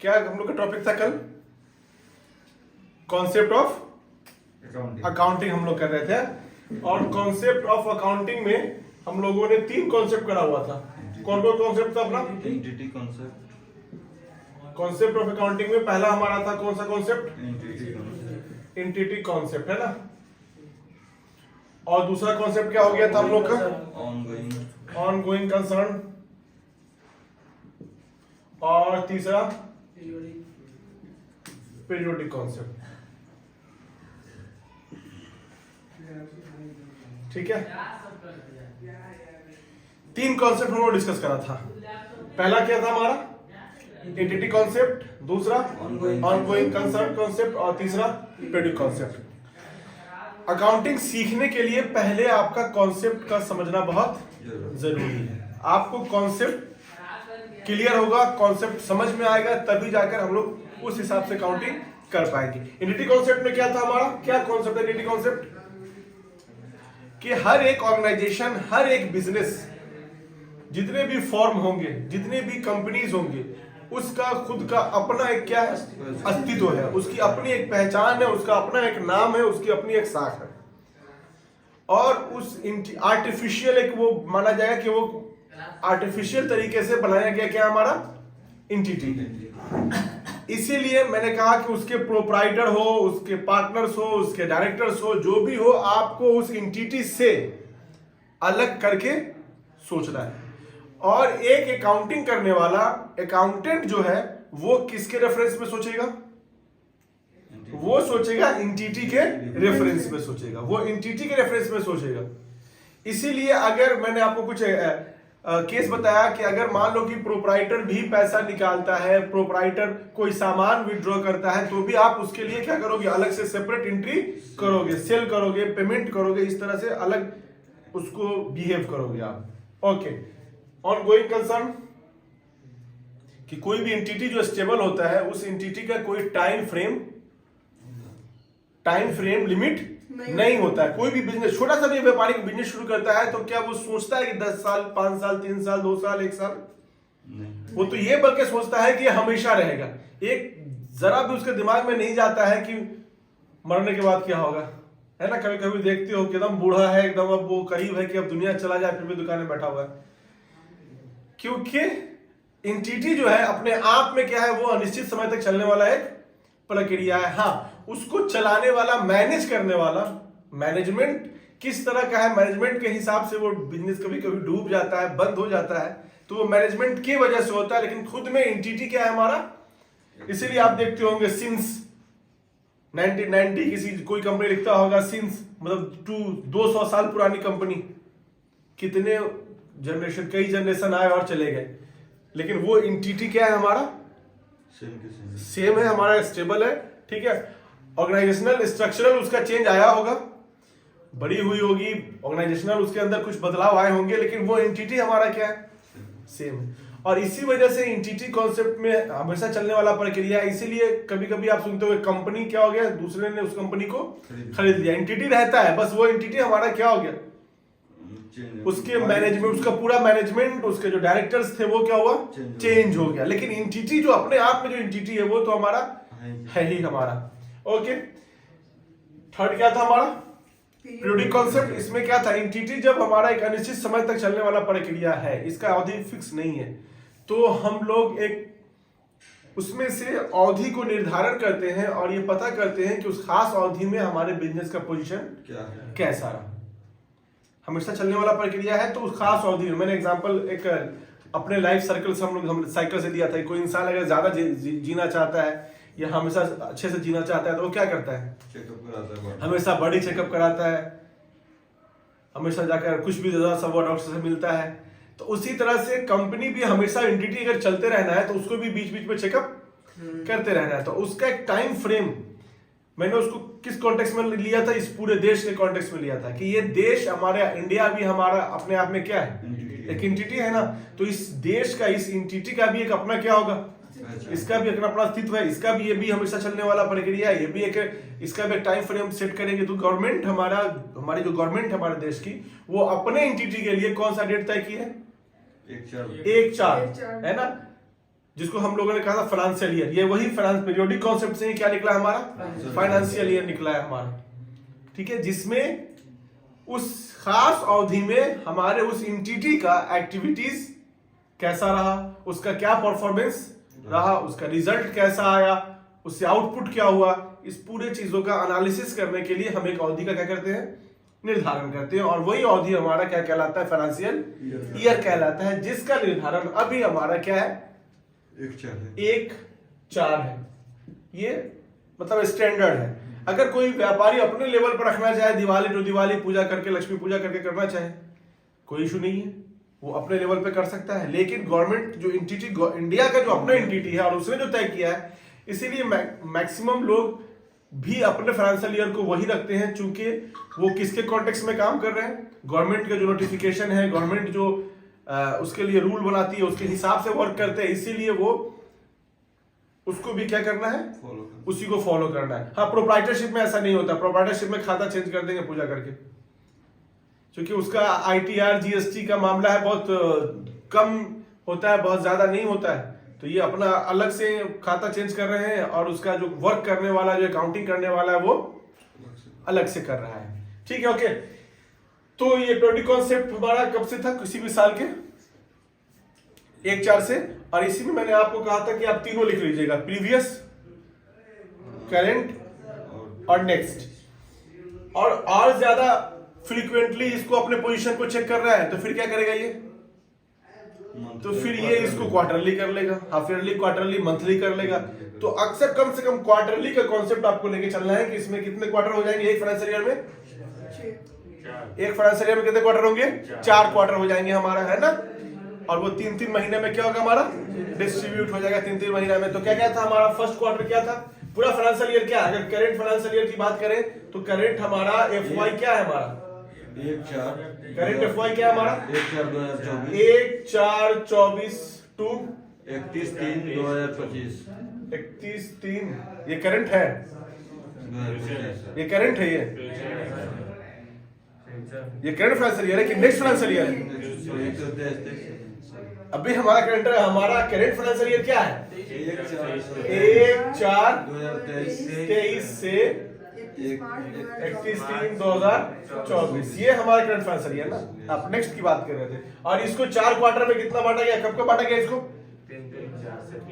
क्या हम लोग का टॉपिक था कल? कॉन्सेप्ट ऑफ अकाउंटिंग हम लोग कर रहे थे। और कॉन्सेप्ट ऑफ अकाउंटिंग में हम लोगों ने 3 कॉन्सेप्ट करा हुआ था। कौन कौन कॉन्सेप्ट था अपना? Entity concept. Concept of accounting में पहला हमारा था कौन सा कॉन्सेप्ट? एंटिटी कॉन्सेप्ट, है ना। और दूसरा कॉन्सेप्ट क्या हो गया था हम लोग का? Ongoing concern. और तीसरा पीरियोडिक कॉन्सेप्ट। ठीक है, 3 कॉन्सेप्ट हम लोग डिस्कस करा था। पहला क्या था हमारा? एंटिटी कॉन्सेप्ट, दूसरा ऑनगोइंग कंसर्न कॉन्सेप्ट और तीसरा पीरियोडिक कॉन्सेप्ट। अकाउंटिंग सीखने के लिए पहले आपका कॉन्सेप्ट का समझना बहुत जरूरी है। आपको कॉन्सेप्ट क्लियर होगा, कॉन्सेप्ट समझ में आएगा, तभी जाकर हम लोग उस हिसाब से काउंटिंग कर पाएंगे। एंटिटी कॉन्सेप्ट में क्या था हमारा? क्या कॉन्सेप्ट है एंटिटी कॉन्सेप्ट? कि हर एक ऑर्गेनाइजेशन, हर एक बिजनेस, जितने भी फॉर्म होंगे, जितने भी कंपनीज होंगे, उसका खुद का अपना एक क्या है? अस्तित्व है, उसकी अपनी एक पहचान है, उसका अपना एक नाम है, उसकी अपनी एक साख है। और उस आर्टिफिशियल एक वो माना जाएगा कि वो आर्टिफिशियल तरीके से बनाया गया क्या हमारा? एंटिटी। इसीलिए मैंने कहा कि उसके प्रोप्राइटर हो, उसके पार्टनर्स हो, उसके डायरेक्टर्स हो, जो भी हो, आपको उस एंटिटी से अलग करके सोचना है। और एक अकाउंटिंग करने वाला अकाउंटेंट जो है वो किसके रेफरेंस में सोचेगा? वो सोचेगा एंटिटी के रेफरेंस में सोचेगा, वो एंटिटी के रेफरेंस में सोचेगा। इसीलिए अगर मैंने आपको कुछ केस बताया कि अगर मान लो कि प्रोप्राइटर भी पैसा निकालता है, प्रोप्राइटर कोई सामान विड्रॉ करता है, तो भी आप उसके लिए क्या करोगे? अलग से सेपरेट एंट्री करोगे, सेल करोगे, पेमेंट करोगे, इस तरह से अलग उसको बिहेव करोगे आप। ओके, ऑनगोइंग कंसर्न कि कोई भी एंटिटी जो स्टेबल होता है, उस एंटिटी का कोई टाइम फ्रेम लिमिट नहीं होता है। कोई भी बिजनेस, छोटा सा भी व्यापारिक बिजनेस शुरू करता है तो क्या वो सोचता है कि 10 साल, 5 साल, 3 साल, 2 साल, 1 साल? नहीं। वो तो ये बल्कि सोचता है कि ये हमेशा रहेगा। एक जरा भी उसके दिमाग में नहीं जाता है कि मरने के बाद क्या होगा, है ना। कभी कभी देखते हो कि एकदम बूढ़ा है, एकदम अब वो करीब है कि अब दुनिया चला जाए, फिर भी दुकान में बैठा हुआ है। क्योंकि एंटिटी जो है अपने आप में क्या है? वो अनिश्चित समय तक चलने वाला एक प्रक्रिया है। हाँ, उसको चलाने वाला, मैनेज करने वाला, मैनेजमेंट किस तरह का है, मैनेजमेंट के हिसाब से वो बिजनेस कभी कभी डूब जाता है, बंद हो जाता है, तो वो मैनेजमेंट की वजह से होता है। लेकिन खुद में एंटिटी क्या है हमारा? इसीलिए आप देखते होंगे सिंस 1990 किसी कोई कंपनी लिखता होगा सिंस, मतलब 200 साल पुरानी कंपनी। कितने जनरेशन, कई जनरेशन आए और चले गए, लेकिन वो एंटिटी क्या है हमारा? सेम है, हमारा स्टेबल है। ठीक है, ऑर्गेनाइजेशनल स्ट्रक्चरल उसका चेंज आया होगा, बड़ी हुई होगी ऑर्गेनाइजेशनल, उसके अंदर कुछ बदलाव आए होंगे, लेकिन वो एंटिटी हमारा क्या है? सेम है। और इसी वजह से एंटिटी कॉन्सेप्ट में हमेशा चलने वाला प्रक्रिया है। इसीलिए कभी कभी आप सुनते हो कंपनी क्या हो गया, दूसरे ने उस कंपनी को खरीद लिया। एंटिटी रहता है, बस वो एंटिटी हमारा क्या हो गया? उसके मैनेजमेंट, उसका पूरा मैनेजमेंट, उसके जो डायरेक्टर्स थे वो क्या हुआ? चेंज हो गया। लेकिन एंटिटी जो अपने आप में जो एंटिटी है वो तो हमारा है ही हमारा। ओके, थर्ड क्या था हमारा? Periodic concept. इसमें क्या था? एंटिटी जब हमारा एक अनिश्चित समय तक चलने वाला प्रक्रिया है, इसका अवधि फिक्स नहीं है, तो हम लोग एक उसमें से अवधि को निर्धारण करते हैं और ये पता करते हैं कि उस खास अवधि में हमारे बिजनेस का पोजीशन कैसा रहा। हमेशा चलने वाला प्रक्रिया है, तो उस खास अवधि में, मैंने एग्जांपल एक अपने लाइफ सर्कल से हम साइकिल से दिया था। कोई इंसान अगर ज्यादा जीना चाहता है या हमेशा अच्छे से जीना चाहता है तो वो क्या करता है? चेकअप कराता है, हमेशा बॉडी चेकअप कराता है, हमेशा जाकर कुछ भी ज्यादा सब डॉक्टर से मिलता है। तो उसी तरह से कंपनी भी हमेशा एंटिटी अगर चलते रहना है तो उसको भी बीच बीच में चेकअप करते रहना है। तो उसका एक टाइम फ्रेम, मैंने उसको किस कॉन्टेक्स्ट में लिया था? इस पूरे देश के कॉन्टेक्स्ट में लिया था कि ये देश हमारा, इंडिया भी हमारा अपने आप में क्या है? एक एंटिटी है ना। तो इस देश का, इस एंटिटी का भी एक अपना क्या होगा? इसका भी अपना अस्तित्व है, इसका भी, ये भी हमेशा चलने वाला प्रक्रिया है, ये भी एक, इसका भी टाइम फ्रेम सेट करेंगे। तो गवर्नमेंट हमारा, हमारी जो गवर्नमेंट हमारे देश की, वो अपने एंटिटी के लिए कौन सा डेट तय की है? 1/4 है ना। जिसको हम लोगों ने कहा था फाइनेंशियल ईयर, ये वही पीरियोडिक कॉन्सेप्ट से ही क्या निकला हमारा, फाइनेंशियल ईयर निकला है हमारा, ठीक है, जिसमें उस खास अवधि में हमारे उस एंटिटी का एक्टिविटीज कैसा रहा, उसका क्या परफॉर्मेंस रहा, उसका रिजल्ट कैसा आया, उससे आउटपुट क्या हुआ, इस पूरे चीजों का एनालिसिस करने के लिए हम एक अवधि का क्या करते हैं, निर्धारण करते हैं, और वही अवधि हमारा क्या कहलाता है, फाइनेंशियल ईयर कहलाता है, जिसका निर्धारण अभी हमारा क्या है, 1/4 है। ये मतलब स्टैंडर्ड है। अगर कोई व्यापारी अपने लेवल पर रखना चाहे, दिवाली टू दिवाली पूजा करके, लक्ष्मी पूजा करके करना चाहे, कोई इशू नहीं है, वो अपने लेवल पे कर सकता है। लेकिन गवर्नमेंट जो एंटिटी, इंडिया का जो अपना एंटिटी है और उसने जो तय किया है, इसीलिए मैक्सिमम लोग भी अपने फाइनेंशियल ईयर को वही रखते हैं, चूंकि वो किसके कॉन्टेक्स्ट में काम कर रहे हैं, गवर्नमेंट का जो नोटिफिकेशन है, गवर्नमेंट जो उसके लिए रूल बनाती है, उसके हिसाब से वर्क करते हैं, इसीलिए वो उसको भी क्या करना है, उसी को फॉलो करना है। हाँ, प्रोप्राइटरशिप में ऐसा नहीं होता, प्रोप्राइटरशिप में खाता चेंज कर देंगे पूजा करके, क्योंकि उसका ITR GST का मामला है, बहुत कम होता है, बहुत ज्यादा नहीं होता है, तो ये अपना अलग से खाता चेंज कर रहे हैं, और उसका जो वर्क करने वाला, जो अकाउंटिंग करने वाला है, वो अलग से कर रहा है, ठीक है, ओके। तो ये पीरियोडिक कॉन्सेप्ट हमारा कब से था, किसी भी साल के 1/4 से, और इसी में मैंने आपको कहा था कि आप तीनों लिख लीजिएगा, प्रीवियस, करंट और नेक्स्ट। और ज्यादा फ्रीक्वेंटली इसको अपने पोजीशन को चेक कर रहा है, तो फिर क्या करेगा ये, तो फिर ये इसको क्वार्टरली कर लेगा, हाफ ईयरली, क्वार्टरली, मंथली कर लेगा। तो अक्सर कम से कम क्वार्टरली का कॉन्सेप्ट आपको लेके चलना है कि इसमें कितने क्वार्टर हो जाएंगे एक फाइनेंशियल ईयर में, एक फाइनेंशियल ईयर में कितने क्वार्टर होंगे, 4 क्वार्टर हो जाएंगे हमारा, है ना। और वो 3-3 महीने में क्या होगा, हमारा डिस्ट्रीब्यूट हो जाएगा 3-3 महीने में। तो क्या क्या था हमारा, फर्स्ट क्वार्टर क्या था, पूरा फाइनेंशियल ईयर क्या है, अगर करंट फाइनेंशियल ईयर की बात करें तो करंट हमारा FY क्या है, हमारा 1/4, करंट FY क्या है हमारा, 1/4/24 टू 31/3/2025, 31/3, ये करंट है, ये करंट है, ये करंट फाइनेंशियल ईयर है कि नेक्स्ट फाइनेंशियल ईयर है, अभी हमारा करंट फाइनेंशियल ईयर क्या है, 1/4/23 से 31/3/2024, ये हमारा करंट फाइनेंशियल ईयर ना। आप नेक्स्ट की बात कर रहे थे, और इसको 4 क्वार्टर में कितना बांटा गया, कब बांटा गया इसको,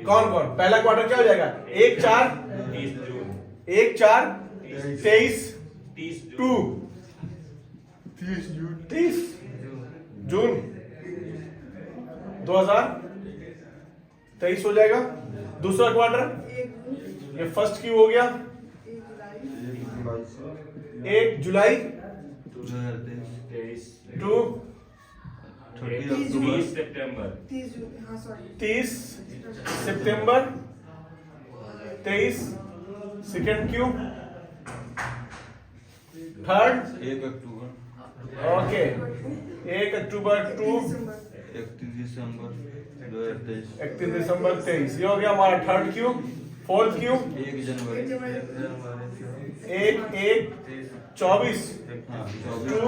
कौन कौन, पहला क्वार्टर क्या हो जाएगा, 1/4/23 टू 30 जून 2023 हो जाएगा। दूसरा क्वार्टर, ये फर्स्ट क्यू हो गया 1 जुलाई टू 30 सितंबर 23, सेकेंड क्यू, थर्ड 1 अक्टूबर, ओके 1 अक्टूबर टू 31 दिसंबर 2023, 31 दिसंबर 23, ये हो गया हमारा थर्ड क्यू। फोर्थ क्यू 1 जनवरी 1/1/24 टू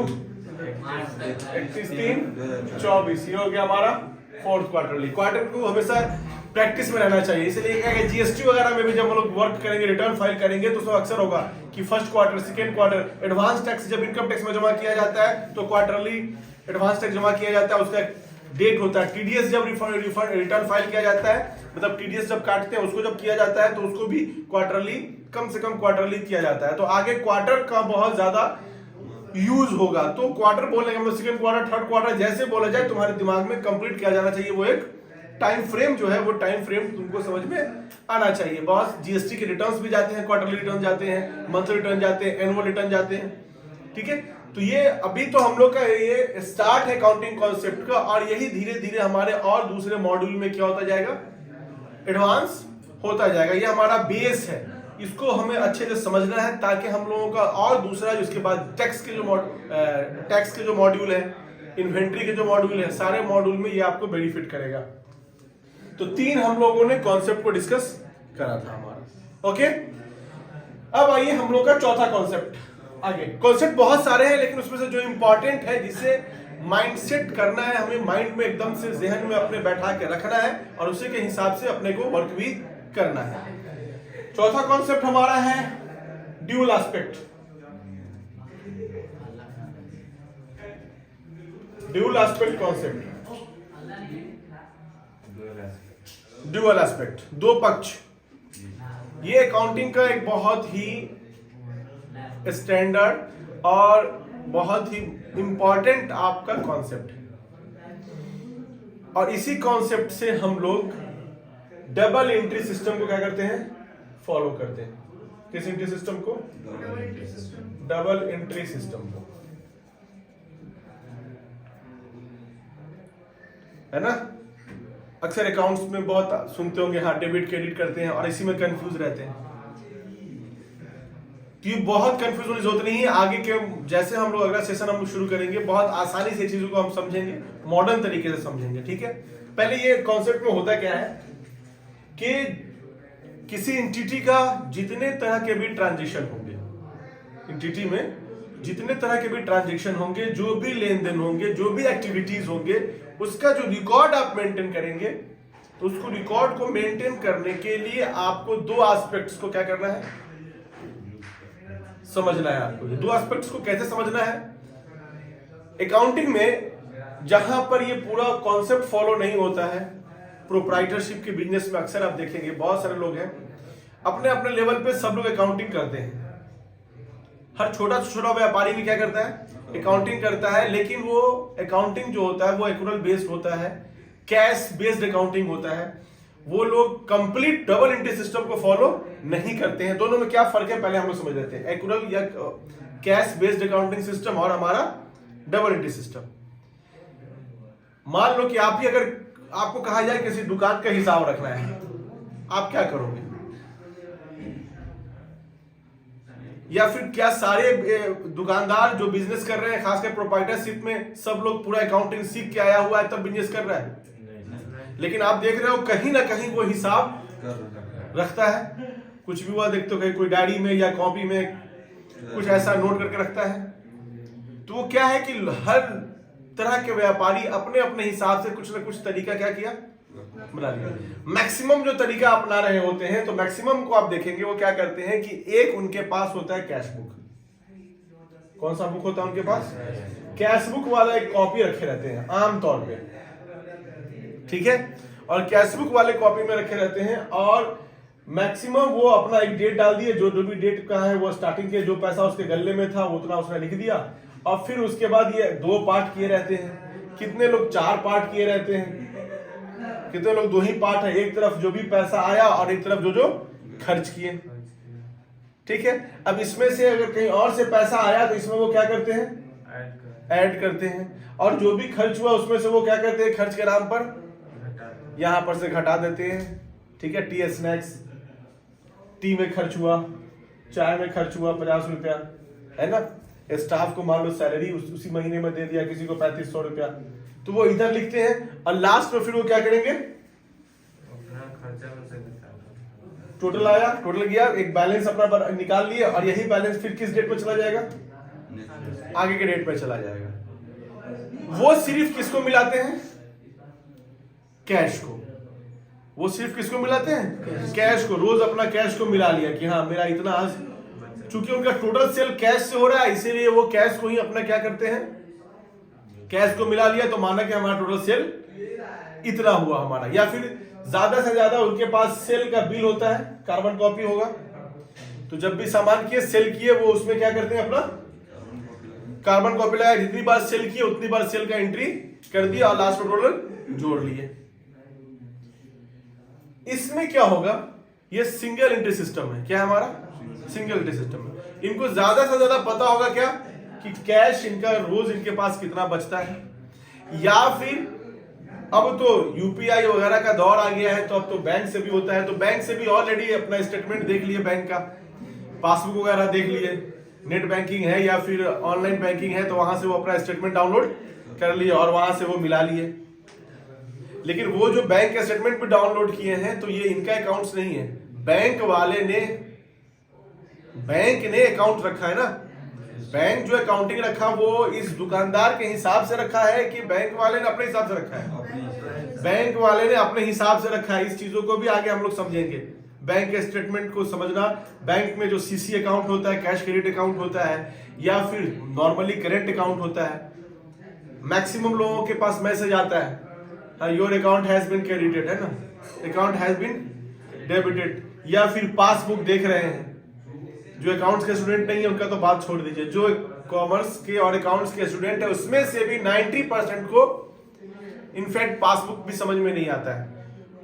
31/3/24, ये हो गया हमारा फोर्थ क्वार्टरली। क्वार्टर को हमेशा प्रैक्टिस में रहना चाहिए, इसलिए क्या है GST वगैरह में भी जब हम लोग वर्क करेंगे, रिटर्न फाइल करेंगे, तो उसमें अक्सर होगा कि first quarter, second quarter, advance tax जब इनकम टैक्स में जमा किया जाता है तो क्वार्टरली एडवांस टैक्स जमा किया जाता है, उसका डेट होता है। TDS जब रिटर्न फाइल किया जाता है, मतलब TDS जब काटते हैं उसको जब किया जाता है, तो उसको भी क्वार्टरली, कम से कम क्वार्टरली किया जाता है। तो आगे क्वार्टर का बहुत ज्यादा यूज होगा, तो क्वार्टर बोलने का मतलब सेकंड क्वार्टर, थर्ड क्वार्टर, जैसे बोला जाए तुम्हारे दिमाग में कंप्लीट किया जाना चाहिए, वो एक टाइम फ्रेम जो है, वो टाइम फ्रेम तुमको समझ में आना चाहिए। बहुत GST के रिटर्न्स भी जाते हैं, क्वार्टरली रिटर्न जाते हैं, मंथली रिटर्न जाते हैं, एनुअल रिटर्न जाते हैं, ठीक है। तो ये अभी तो हम लोग का ये स्टार्ट है काउंटिंग कॉन्सेप्ट का, और यही धीरे धीरे हमारे और दूसरे मॉड्यूल में क्या होता जाएगा, एडवांस होता जाएगा। ये हमारा बेस है, इसको हमें अच्छे से समझना है, ताकि हम लोगों का और दूसरा जिसके बाद टैक्स के जो मॉड्यूल है, इन्वेंट्री के जो मॉड्यूल है, सारे मॉड्यूल में ये आपको बेनिफिट करेगा। तो 3 हम लोगों ने कॉन्सेप्ट को डिस्कस करा था हमारा, ओके। अब आइए हम लोग का चौथा कॉन्सेप्ट आगे। कॉन्सेप्ट बहुत सारे हैं, लेकिन उसमें से जो इंपॉर्टेंट है, जिससे माइंडसेट करना है, हमें माइंड में एकदम से जहन में अपने बैठा के रखना है और उसी के हिसाब से अपने को वर्क भी करना है। चौथा कॉन्सेप्ट हमारा है dual aspect. Dual aspect concept, dual aspect, दो पक्ष। ये अकाउंटिंग का एक बहुत ही स्टैंडर्ड और बहुत ही इंपॉर्टेंट आपका कॉन्सेप्ट है और इसी कॉन्सेप्ट से हम लोग डबल एंट्री सिस्टम को क्या करते हैं, फॉलो करते हैं। किस एंट्री सिस्टम को? डबल एंट्री सिस्टम को, है ना। अक्सर अकाउंट्स में बहुत सुनते होंगे, हाँ डेबिट क्रेडिट करते हैं और इसी में कंफ्यूज रहते हैं। तो ये बहुत कंफ्यूज होने की जरूरत नहीं है। आगे के जैसे हम लोग अगला सेशन हम शुरू करेंगे, बहुत आसानी से चीजों को हम समझेंगे, मॉडर्न तरीके से समझेंगे, ठीक है। पहले ये कॉन्सेप्ट में होता क्या है कि किसी एंटिटी का जितने तरह के भी ट्रांजेक्शन होंगे, एंटिटी में जितने तरह के भी ट्रांजेक्शन होंगे, जो भी लेन देन होंगे, जो भी एक्टिविटीज होंगे, उसका जो रिकॉर्ड आप मेंटेन करेंगे, तो उसको रिकॉर्ड को मेंटेन करने के लिए आपको दो एस्पेक्ट्स को क्या करना है, समझना है। आपको ये दो एस्पेक्ट्स को कैसे समझना है? अकाउंटिंग में जहां पर ये पूरा कॉन्सेप्ट फॉलो नहीं होता है, प्रोप्राइटरशिप के बिजनेस में अक्सर आप देखेंगे बहुत सारे लोग हैं, अपने अपने लेवल पे सब लोग अकाउंटिंग करते हैं। हर छोटा से छोटा व्यापारी भी क्या करता है, अकाउंटिंग करता है, लेकिन वो अकाउंटिंग जो होता है वो एक्यूरल बेस्ड होता है, कैश बेस्ड अकाउंटिंग होता है। वो लोग कंप्लीट डबल एंट्री सिस्टम को फॉलो नहीं करते हैं। दोनों में क्या फर्क है पहले हम लोग समझ लेते हैं, एक्यूरल या कैश बेस्ड अकाउंटिंग सिस्टम और हमारा डबल एंट्री सिस्टम। मान लो कि आप ही अगर आपको कहा जाए किसी दुकान का हिसाब रखना है, आप क्या करोगे? या फिर क्या सारे दुकानदार जो बिजनेस कर रहे हैं, खासकर प्रोप्राइटरशिप में, सब लोग पूरा अकाउंटिंग सीख के आया हुआ है तब बिजनेस कर रहा है? लेकिन आप देख रहे हो कहीं ना कहीं वो हिसाब रखता है। कुछ भी हुआ देखते हो, कहीं कोई डायरी में या कॉपी में कुछ ऐसा नोट करके रखता है। तो वो क्या है कि हर तरह के व्यापारी अपने अपने हिसाब से कुछ ना कुछ तरीका क्या किया, बना लिया। मैक्सिमम जो तरीका अपना रहे होते हैं, तो मैक्सिमम को आप देखेंगे वो क्या करते हैं कि एक उनके पास होता है कैश बुक। कौन सा बुक होता है उनके पास? कैश बुक वाला एक कॉपी रखे रहते हैं आमतौर पे, ठीक है। और कैश बुक वाले कॉपी में रखे रहते हैं और मैक्सिमम वो अपना एक डेट डाल दिए, जो भी डेट का है वो स्टार्टिंग के जो पैसा उसके गले में था उतना उसने लिख दिया। और फिर उसके बाद ये दो पार्ट किए रहते हैं, कितने लोग 4 पार्ट किए रहते हैं, कितने लोग 2 ही पार्ट है, एक तरफ जो भी पैसा आया और एक तरफ जो खर्च किए, ठीक है। अब इसमें से अगर कहीं और से पैसा आया तो इसमें वो क्या करते हैं, ऐड करते हैं, और जो भी खर्च हुआ उसमें से वो क्या करते हैं, खर्च के नाम पर यहां पर से घटा देते हैं, ठीक है। टी स्नैक्स, टी में खर्च हुआ, चाय में खर्च हुआ 50 रुपया, है ना। स्टाफ को मान लो सैलरी उसी महीने में दे दिया किसी को 3500 रुपया, तो वो इधर लिखते हैं और लास्ट में फिर वो क्या करेंगे, टोटल आया, टोटल गया, एक बैलेंस अपना निकाल लिया और यही बैलेंस फिर किस डेट पे चला जाएगा, आगे के डेट पे चला जाएगा। वो सिर्फ किसको मिलाते हैं, कैश को। वो सिर्फ किसको मिलाते हैं, कैश को। रोज अपना कैश को मिला लिया कि हाँ मेरा इतना आज, चूंकि उनका टोटल सेल कैश से हो रहा है इसीलिए वो कैश को ही अपना क्या करते हैं, कैश को मिला लिया, तो माना कि हमारा टोटल सेल इतना हुआ हमारा। या फिर ज्यादा से ज्यादा उनके पास सेल का बिल होता है, कार्बन कॉपी होगा, तो जब भी सामान किए सेल किए वो उसमें क्या करते हैं, अपना कार्बन कॉपी लगाया, जितनी बार सेल किए उतनी बार सेल का एंट्री कर दिया और लास्ट में टोटल जोड़ लिए। इसमें क्या होगा, ये सिंगल एंट्री सिस्टम है। क्या है हमारा, सिंगल एंट्री सिस्टम है। इनको ज्यादा से ज्यादा पता होगा क्या कि कैश इनका रोज इनके पास कितना बचता है, या फिर अब तो यूपीआई वगैरह का दौर आ गया है तो अब तो बैंक से भी होता है, तो बैंक से भी ऑलरेडी अपना स्टेटमेंट देख लिए, बैंक का पासबुक वगैरह देख लिए, नेट बैंकिंग है या फिर ऑनलाइन बैंकिंग है तो वहां से वो अपना स्टेटमेंट डाउनलोड कर लिए और वहां से वो मिला लिए। लेकिन वो जो बैंक के स्टेटमेंट भी डाउनलोड किए हैं तो ये इनका अकाउंट्स नहीं है, बैंक वाले ने, बैंक ने अकाउंट रखा है ना, बैंक जो अकाउंटिंग रखा वो इस दुकानदार के हिसाब से रखा है कि बैंक वाले ने अपने हिसाब से रखा है? बैंक वाले ने अपने हिसाब से रखा है। इस चीजों को भी आगे हम लोग समझेंगे। बैंक के स्टेटमेंट को समझना, बैंक में जो सीसी अकाउंट होता है, कैश क्रेडिट अकाउंट होता है, या फिर नॉर्मली करेंट अकाउंट होता है। मैक्सिमम लोगों के पास मैसेज आता है your account has been credited, है ना, अकाउंट हैज बीन डेबिटेड। या फिर पासबुक देख रहे हैं, जो अकाउंट्स के स्टूडेंट नहीं है उनका तो बात छोड़ दीजिए, जो कॉमर्स के और अकाउंट्स के स्टूडेंट है उसमें से भी 90% को इनफैक्ट पासबुक भी समझ में नहीं आता है।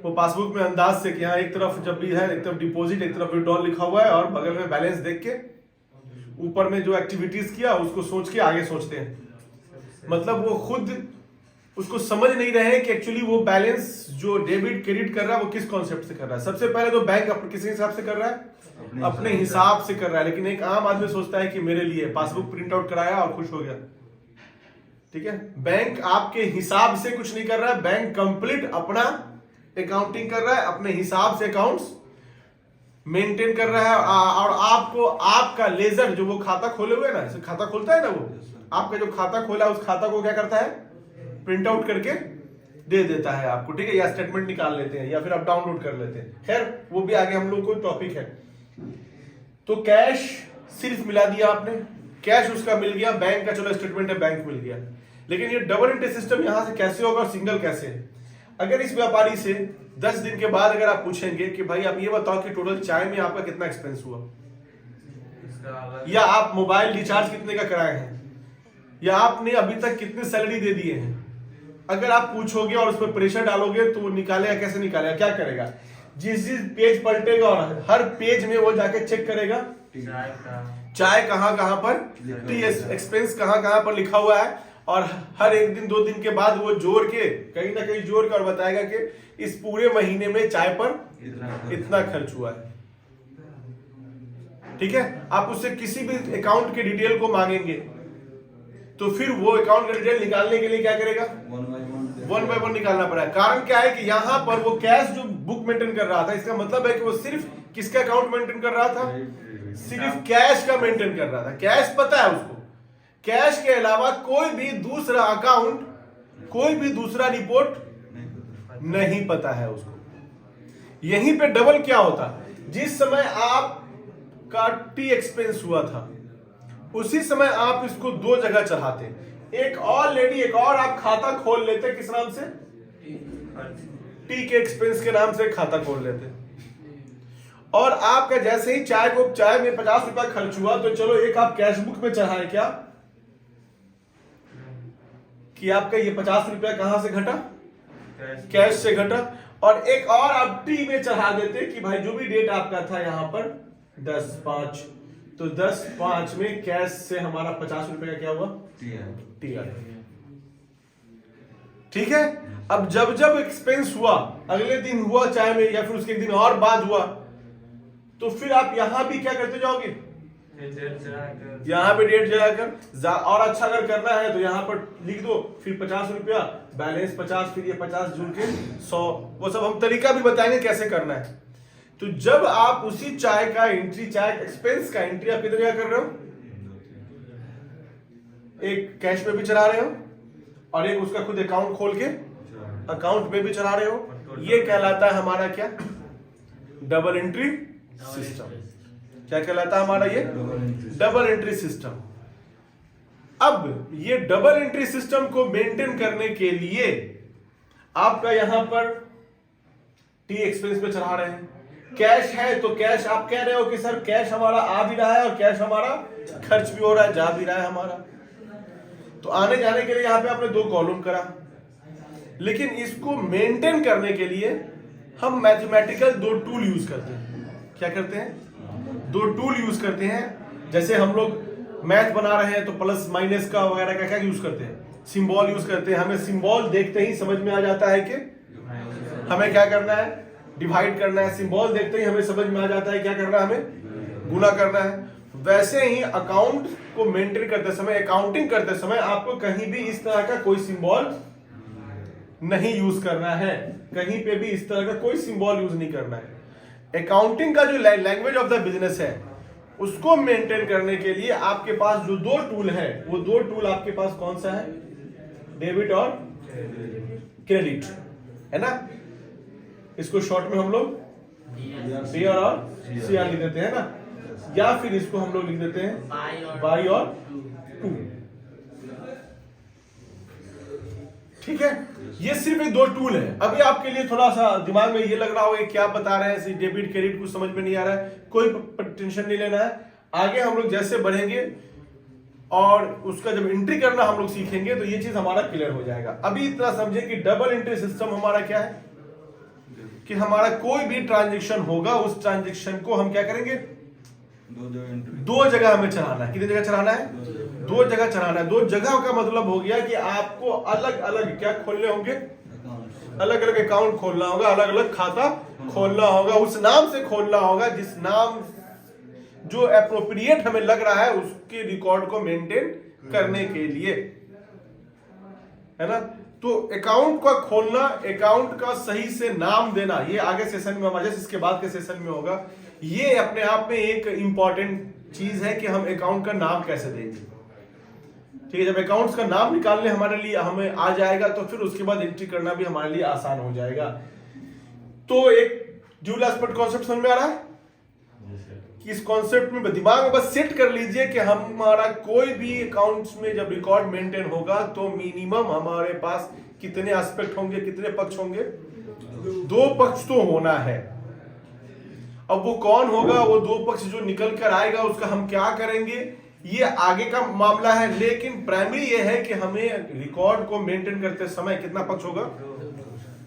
वो पासबुक में अंदाज से कि यहाँ एक तरफ जब भी है, एक तरफ डिपॉजिट, एक तरफ विड्रॉल लिखा हुआ है, और बगल में बैलेंस देख के ऊपर में जो एक्टिविटीज किया उसको सोच के आगे सोचते हैं। मतलब वो खुद उसको समझ नहीं रहे हैं कि एक्चुअली वो बैलेंस जो डेबिट क्रेडिट कर रहा है वो किस कॉन्सेप्ट से कर रहा है। सबसे पहले तो बैंक किस हिसाब से कर रहा है? अपने हिसाब से कर रहा है। लेकिन एक आम आदमी सोचता है कि मेरे लिए पासबुक प्रिंट आउट कराया और खुश हो गया। ठीक है, बैंक आपके हिसाब से कुछ नहीं कर रहा है। बैंक कंप्लीट अपना अकाउंटिंग कर रहा है, अपने हिसाब से अकाउंट्स मेंटेन कर रहा है। और आपको आपका लेजर जो वो खाता खोले हुए ना, खाता खोलता है ना, वो आपका जो खाता खोला उस खाता को क्या करता है? प्रिंट आउट करके दे देता है आपको। ठीक है, या स्टेटमेंट निकाल लेते हैं या फिर आप डाउनलोड कर लेते हैं। खैर वो भी आगे हम लोग को टॉपिक है। तो कैश सिर्फ मिला दिया आपने, कैश उसका मिल गया, बैंक का चलो स्टेटमेंट है, बैंक मिल गया। लेकिन ये डबल एंट्री सिस्टम यहां से कैसे होगा और सिंगल कैसे? अगर इस व्यापारी से 10 दिन के बाद अगर आप पूछेंगे कि भाई आप ये बताओ कि टोटल चाय में आपका कितना एक्सपेंस हुआ, या आप मोबाइल रिचार्ज कितने का कराए हैं, या आपने अभी तक कितनी सैलरी दे दिए हैं, अगर आप पूछोगे और उस पर प्रेशर डालोगे तो वो निकालेगा। कैसे निकालेगा? क्या करेगा? जिस पेज पलटेगा और हर पेज में वो जाके चेक करेगा चाय कहां कहां पर, टी एक्सपेंस कहां कहां पर लिखा हुआ है, और हर एक दिन 2 दिन के बाद वो जोड़ के कहीं ना कहीं जोड़ कर बताएगा कि इस पूरे महीने में चाय पर इतना खर्च हुआ है। ठीक है, आप उससे किसी भी अकाउंट के डिटेल को मांगेंगे तो फिर वो अकाउंट का डिटेल निकालने के लिए क्या करेगा? 1 by 1 निकालना पड़ा है। कारण क्या है कि यहां पर वो कैश जो बुक मेंटेन कर रहा था, इसका मतलब है कि वो सिर्फ किसका अकाउंट मेंटेन कर रहा था? सिर्फ कैश का मेंटेन कर रहा था। कैश पता है उसको, कैश के अलावा कोई भी दूसरा अकाउंट, कोई भी दूसरा रिपोर्ट नहीं पता है उसको। यहीं पे डबल क्या होता? जिस समय आपका टी एक्सपेंस हुआ था उसी समय आप इसको 2 जगह चढ़ाते, एक और आप खाता खोल लेते। किस नाम से? टी के एक्सपेंस के नाम से खाता खोल लेते। और आपका जैसे ही चाय में 50 रुपया खर्च हुआ तो चलो एक आप कैश बुक में चढ़ाए, क्या कि आपका ये 50 रुपया कहां से घटा? कैश से घटा। और एक और आप टी में चढ़ा देते कि भाई जो भी डेट आपका था यहां पर 10/5, तो 10/5 में कैश से हमारा 50 रुपए का क्या हुआ? टी। ठीक है, अब जब जब एक्सपेंस हुआ, अगले दिन हुआ चाय में या फिर उसके एक दिन और बाद हुआ, तो फिर आप यहां भी क्या करते जाओगे? यहाँ पे डेट जलाकर। और अच्छा अगर करना है तो यहाँ पर लिख दो, फिर 50 रुपया बैलेंस 50, फिर ये 50 जुड़ के 100। वो सब हम तरीका भी बताएंगे कैसे करना है। तो जब आप उसी चाय का एंट्री, चाय एक्सपेंस का एंट्री आप किधर क्या कर रहे हो? एक कैश में भी चला रहे हो और एक उसका खुद अकाउंट खोल के अकाउंट में भी चला रहे हो। ये कहलाता है हमारा क्या? Double entry system. क्या कहलाता है हमारा ये? Double entry system. अब ये डबल एंट्री सिस्टम को मेंटेन करने के लिए आपका यहां पर टी एक्सपेंस पे चढ़ा रहे हैं, कैश है तो कैश आप कह रहे हो कि सर कैश हमारा आ भी रहा है और कैश हमारा खर्च भी हो रहा है, जा भी रहा है हमारा। तो आने जाने के लिए यहां पे आपने 2 कॉलम करा। लेकिन इसको मेंटेन करने के लिए हम मैथमेटिकल 2 टूल यूज करते हैं। क्या करते हैं? 2 टूल यूज करते हैं। जैसे हम लोग मैथ बना रहे हैं तो प्लस माइनस का वगैरह का क्या यूज करते हैं? सिंबल यूज करते हैं। हमें सिंबल देखते ही समझ में आ जाता है कि हमें क्या करना है? डिवाइड करना है। सिंबल देखते ही हमें समझ में आ जाता है क्या करना है? हमें गुना करना है। वैसे ही अकाउंट को मेंटेन करते समय, अकाउंटिंग करते समय आपको कहीं भी इस तरह का कोई सिंबल नहीं यूज करना है। कहीं पे भी इस तरह का कोई सिंबल यूज नहीं करना है। अकाउंटिंग का जो लैंग्वेज ऑफ द बिजनेस है उसको मेंटेन करने के लिए आपके पास जो दो टूल है, वो दो टूल आपके पास कौन सा है? डेबिट और क्रेडिट, है ना। इसको शॉर्ट में हम लोग बीआर और सीआर लिख देते हैं ना, या फिर इसको हम लोग लिख देते हैं बाई और टू। ठीक है, ये सिर्फ एक दो टूल है। अभी आपके लिए थोड़ा सा दिमाग में ये लग रहा होगा क्या बता रहे हैं, डेबिट क्रेडिट कुछ समझ में नहीं आ रहा है, कोई टेंशन नहीं लेना है। आगे हम लोग जैसे बढ़ेंगे और उसका जब एंट्री करना हम लोग सीखेंगे तो ये चीज हमारा क्लियर हो जाएगा। अभी इतना समझे कि डबल एंट्री सिस्टम हमारा क्या है, कि हमारा कोई भी ट्रांजेक्शन होगा उस ट्रांजेक्शन को हम क्या करेंगे, दो जगह हमें चलाना है। कितनी जगह चलाना है? दो जगह चलाना है। दो जगह का मतलब हो गया कि आपको अलग अलग क्या खोलने होंगे, अलग अलग अकाउंट खोलना होगा, अलग अलग खाता खोलना होगा, उस नाम से खोलना होगा जिस नाम जो एप्रोप्रिएट हमें लग रहा है उसके रिकॉर्ड को मेंटेन करने के लिए, है ना। तो अकाउंट का खोलना, अकाउंट का सही से नाम देना, ये आगे सेशन में हमारे इसके बाद के सेशन में होगा। ये अपने आप में एक इंपॉर्टेंट चीज है कि हम अकाउंट का नाम कैसे देंगे। ठीक है, जब अकाउंट्स का नाम निकालने हमारे लिए हमें आ जाएगा तो फिर उसके बाद एंट्री करना भी हमारे लिए आसान हो जाएगा। तो एक ड्यूल एस्पेक्ट कॉन्सेप्ट समझ में आ रहा है? इस कॉन्सेप्ट में दिमाग में बस सेट कर लीजिए कि हमारा कोई भी अकाउंट्स में जब रिकॉर्ड मेंटेन होगा तो मिनिमम हमारे पास कितने एस्पेक्ट होंगे, कितने पक्ष होंगे? दो पक्ष तो होना है। अब वो कौन होगा, वो दो पक्ष जो निकल कर आएगा उसका हम क्या करेंगे, ये आगे का मामला है। लेकिन प्राइमरी ये है कि हमें रिकॉर्ड को मेंटेन करते समय कितना पक्ष होगा?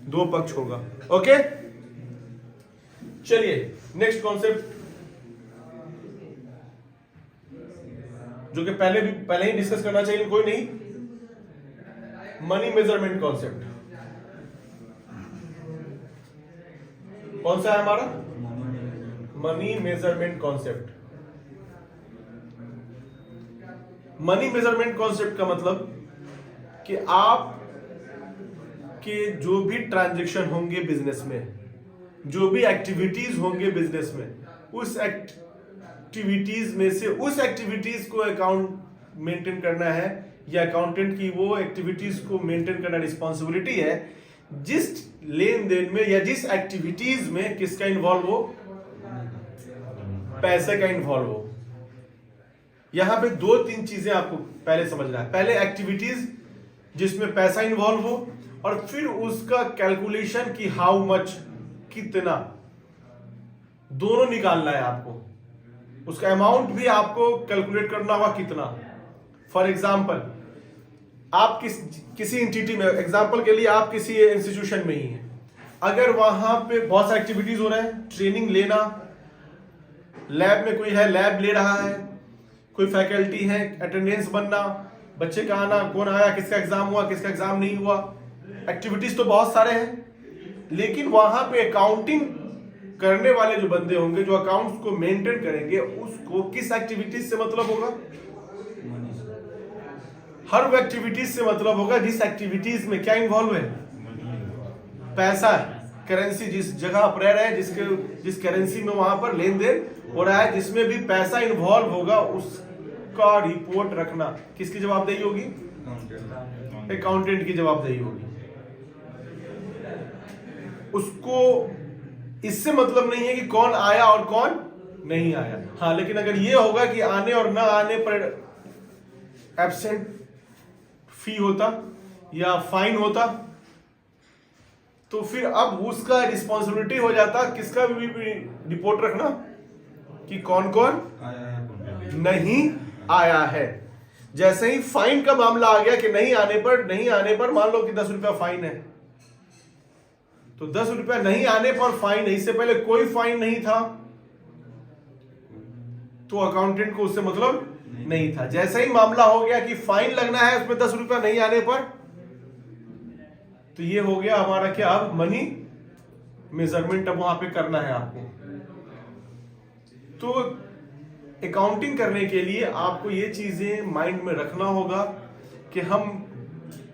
दो पक्ष होगा। ओके, चलिए नेक्स्ट कॉन्सेप्ट जो कि पहले ही डिस्कस करना चाहिए, कोई नहीं, मनी मेजरमेंट कॉन्सेप्ट। कौन सा है हमारा? Money measurement concept. Money measurement concept का मतलब कि आप के जो भी ट्रांजैक्शन होंगे बिजनेस में, जो भी एक्टिविटीज होंगे बिजनेस में, उस एक्टिविटीज में से उस एक्टिविटीज को अकाउंट मेंटेन करना है, या अकाउंटेंट की वो एक्टिविटीज को मेंटेन करना रिस्पॉन्सिबिलिटी है जिस लेन देन में या जिस एक्टिविटीज में किसका इन्वॉल्व हो, पैसे का इन्वॉल्व हो। यहां पे दो तीन चीजें आपको पहले समझना है। पहले एक्टिविटीज जिसमें पैसा इन्वॉल्व हो, और फिर उसका कैलकुलेशन कि हाउ मच, कितना, दोनों निकालना है आपको। उसका अमाउंट भी आपको कैलकुलेट करना होगा कितना। फॉर एग्जाम्पल आप किसी एंटिटी में, एग्जाम्पल के लिए आप किसी इंस्टीट्यूशन में ही हैं, अगर वहां पे बहुत सारी एक्टिविटीज हो रहे हैं, ट्रेनिंग लेना, लैब में कोई है लैब ले रहा है, कोई फैकल्टी है, अटेंडेंस बनना, बच्चे का आना, कौन आया, किसका एग्जाम हुआ, किसका एग्जाम नहीं हुआ, एक्टिविटीज तो बहुत सारे हैं। लेकिन वहां पे अकाउंटिंग करने वाले जो बंदे होंगे, जो अकाउंट्स को मेंटेन करेंगे, उसको किस एक्टिविटीज से मतलब होगा? हर वो एक्टिविटीज से मतलब होगा जिस एक्टिविटीज में क्या इन्वॉल्व है, पैसा, करेंसी, जिस जगह आप रह रहे हैं, जिस करेंसी में वहां पर लेन देन हो रहा है, जिसमें भी पैसा इन्वॉल्व होगा, उसका रिपोर्ट रखना किसकी जवाबदेही होगी? अकाउंटेंट की जवाबदेही होगी। उसको इससे मतलब नहीं है कि कौन आया और कौन नहीं आया। हाँ, लेकिन अगर ये होगा कि आने और ना आने पर एब्सेंट फी होता या फाइन होता, तो फिर अब उसका रिस्पॉन्सिबिलिटी हो जाता किसका भी रिपोर्ट रखना कि कौन कौन नहीं आया है। जैसे ही फाइन का मामला आ गया कि नहीं आने पर मान लो कि 10 रुपया फाइन है, तो 10 रुपया नहीं आने पर फाइन है। इससे पहले कोई फाइन नहीं था तो अकाउंटेंट को उससे मतलब नहीं था। जैसे ही मामला हो गया कि फाइन लगना है उसमें 10 रुपया नहीं आने पर, तो ये हो गया हमारा क्या, अब मनी मेजरमेंट अब वहां पे करना है आपको। तो अकाउंटिंग करने के लिए आपको ये चीजें माइंड में रखना होगा कि हम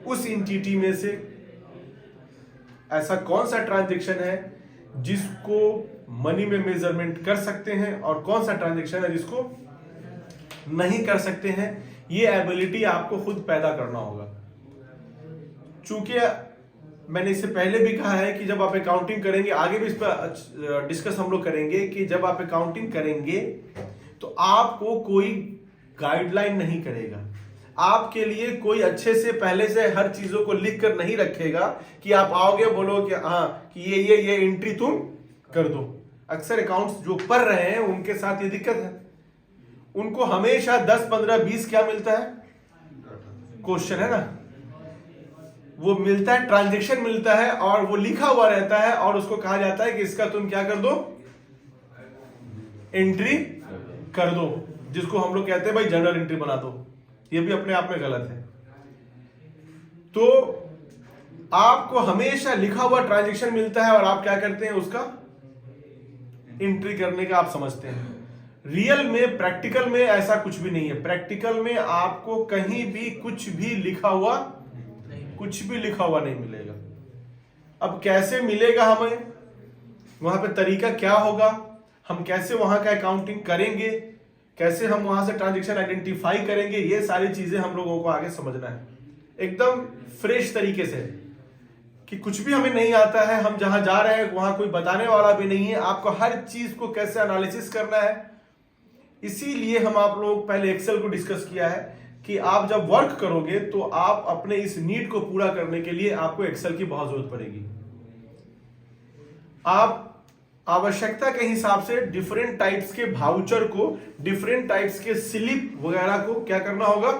उस एंटिटी में से ऐसा कौन सा ट्रांजैक्शन है जिसको मनी में मेजरमेंट कर सकते हैं और कौन सा ट्रांजेक्शन है जिसको नहीं कर सकते हैं, ये एबिलिटी आपको खुद पैदा करना होगा। चूंकि मैंने इससे पहले भी कहा है कि जब आप अकाउंटिंग करेंगे, आगे भी इस पर डिस्कस हम लोग करेंगे कि जब आप अकाउंटिंग करेंगे तो आपको कोई गाइडलाइन नहीं करेगा, आपके लिए कोई अच्छे से पहले से हर चीजों को लिख कर नहीं रखेगा कि आप आओगे बोलो कि हाँ कि ये एंट्री तुम कर दो। अक्सर अकाउंट्स जो पढ़ रहे हैं उनके साथ ये दिक्कत है, उनको हमेशा 10, 15, 20 क्या मिलता है, क्वेश्चन है ना, वो मिलता है, ट्रांजैक्शन मिलता है और वो लिखा हुआ रहता है और उसको कहा जाता है कि इसका तुम क्या कर दो, एंट्री कर दो, जिसको हम लोग कहते हैं भाई जर्नल एंट्री बना दो। ये भी अपने आप में गलत है। तो आपको हमेशा लिखा हुआ ट्रांजैक्शन मिलता है और आप क्या करते हैं, उसका एंट्री करने का आप समझते हैं। रियल में, प्रैक्टिकल में ऐसा कुछ भी नहीं है। प्रैक्टिकल में आपको कहीं भी कुछ भी लिखा हुआ नहीं मिलेगा। अब कैसे मिलेगा हमें, वहां पे तरीका क्या होगा, हम कैसे वहां का अकाउंटिंग करेंगे, कैसे हम वहां से ट्रांजैक्शन आइडेंटिफाई करेंगे, ये सारी चीजें हम लोगों को आगे समझना है एकदम फ्रेश तरीके से, कि कुछ भी हमें नहीं आता है, हम जहां जा रहे हैं वहां कोई बताने वाला भी नहीं है, आपको हर चीज को कैसे एनालिसिस करना है। इसीलिए हम आप लोग पहले एक्सेल को डिस्कस किया है कि आप जब वर्क करोगे तो आप अपने इस नीड को पूरा करने के लिए आपको एक्सेल की बहुत जरूरत पड़ेगी। आप आवश्यकता के हिसाब से डिफरेंट टाइप्स के भाउचर को, डिफरेंट टाइप्स के स्लिप वगैरह को क्या करना होगा,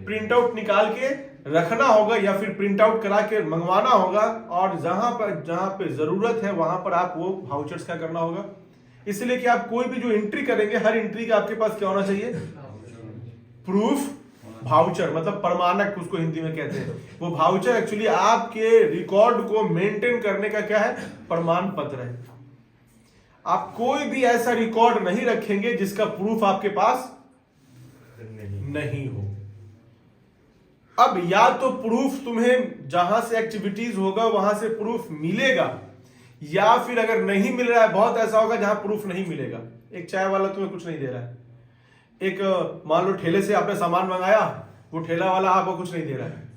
प्रिंट आउट निकाल के रखना होगा या फिर प्रिंट आउट करा के मंगवाना होगा, और जहां पे जरूरत है वहां पर आप वो भाउचर्स क्या करना होगा। इसलिए कि आप कोई भी जो एंट्री करेंगे, हर एंट्री का आपके पास क्या होना चाहिए, प्रूफ भाउचर, मतलब प्रमाणक उसको हिंदी में कहते हैं। वो भाउचर एक्चुअली आपके रिकॉर्ड को मेंटेन करने का क्या है, प्रमाण पत्र है। आप कोई भी ऐसा रिकॉर्ड नहीं रखेंगे जिसका प्रूफ आपके पास नहीं हो। अब या तो प्रूफ तुम्हें जहां से एक्टिविटीज होगा वहां से प्रूफ मिलेगा, या फिर अगर नहीं मिल रहा है, बहुत ऐसा होगा जहां प्रूफ नहीं मिलेगा। एक चाय वाला तुम्हें कुछ नहीं दे रहा है, एक मान लो ठेले से आपने सामान मंगाया, वो ठेला वाला आपको कुछ नहीं दे रहा है,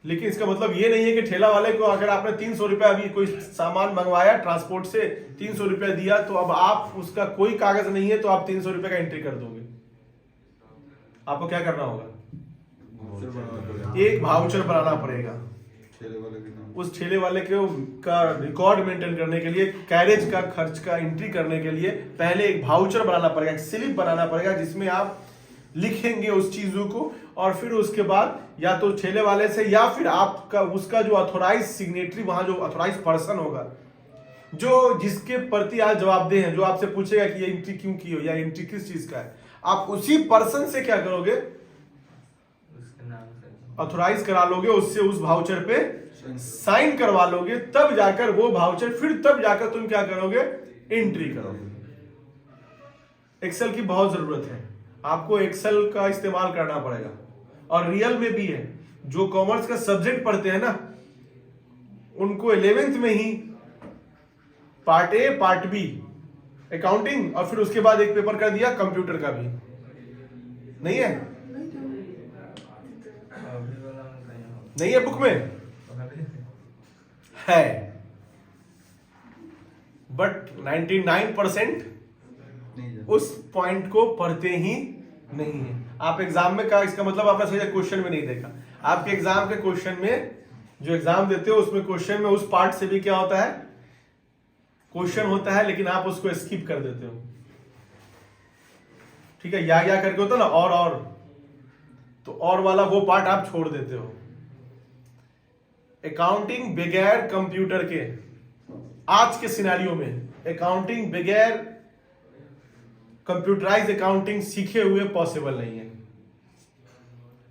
लेकिन इसका मतलब ये नहीं है कि ठेला वाले को अगर आपने 300 रुपया अभी कोई सामान मंगवाया ट्रांसपोर्ट से, 300 रुपया दिया, तो अब आप उसका कोई कागज नहीं है तो आप 300 रुपये का एंट्री कर दोगे। आपको क्या करना होगा, एक भाउचर बनाना पड़ेगा उस ठेले वाले का रिकॉर्ड मेंटेन करने के लिए, कैरेज का खर्च का एंट्री करने के लिए पहले एक भाउचर बनाना पड़ेगा, एक स्लिप बनाना पड़ेगा जिसमें आप लिखेंगे उस चीजों को, और फिर उसके बाद या तो ठेले वाले से या फिर आपका उसका जो अथोराइज सिग्नेटरी, वहां जो अथोराइज पर्सन होगा, जो जिसके प्रति आप जवाबदेह हैं, जो आपसे पूछेगा कि ये एंट्री क्यों की हो या एंट्री किस चीज का है, आप उसी पर्सन से क्या करोगे, अथोराइज करा लोगे, उससे उस भाउचर पे साइन करवा लोगे, तब जाकर वो भाउचर, फिर तब जाकर तुम क्या करोगे, एंट्री करोगे। एक्सेल की बहुत जरूरत है, आपको एक्सेल का इस्तेमाल करना पड़ेगा। और रियल में भी है, जो कॉमर्स का सब्जेक्ट पढ़ते हैं ना, उनको 11th में ही part A part B accounting, और फिर उसके बाद एक पेपर कर दिया कंप्यूटर का भी, नहीं है, नहीं है बुक में है, बट 99% उस पॉइंट को पढ़ते ही नहीं है। आप एग्जाम में का, इसका मतलब आपने सही क्वेश्चन में नहीं देखा। आपके एग्जाम के क्वेश्चन में, जो एग्जाम देते हो उसमें क्वेश्चन में उस पार्ट से भी क्या होता है, क्वेश्चन होता है, लेकिन आप उसको स्किप कर देते हो। ठीक है, या करके होता ना, और तो और वाला वो पार्ट आप छोड़ देते हो। अकाउंटिंग बगैर कंप्यूटर के, आज के सिनेरियो में अकाउंटिंग बगैर कंप्यूटराइज अकाउंटिंग सीखे हुए पॉसिबल नहीं है।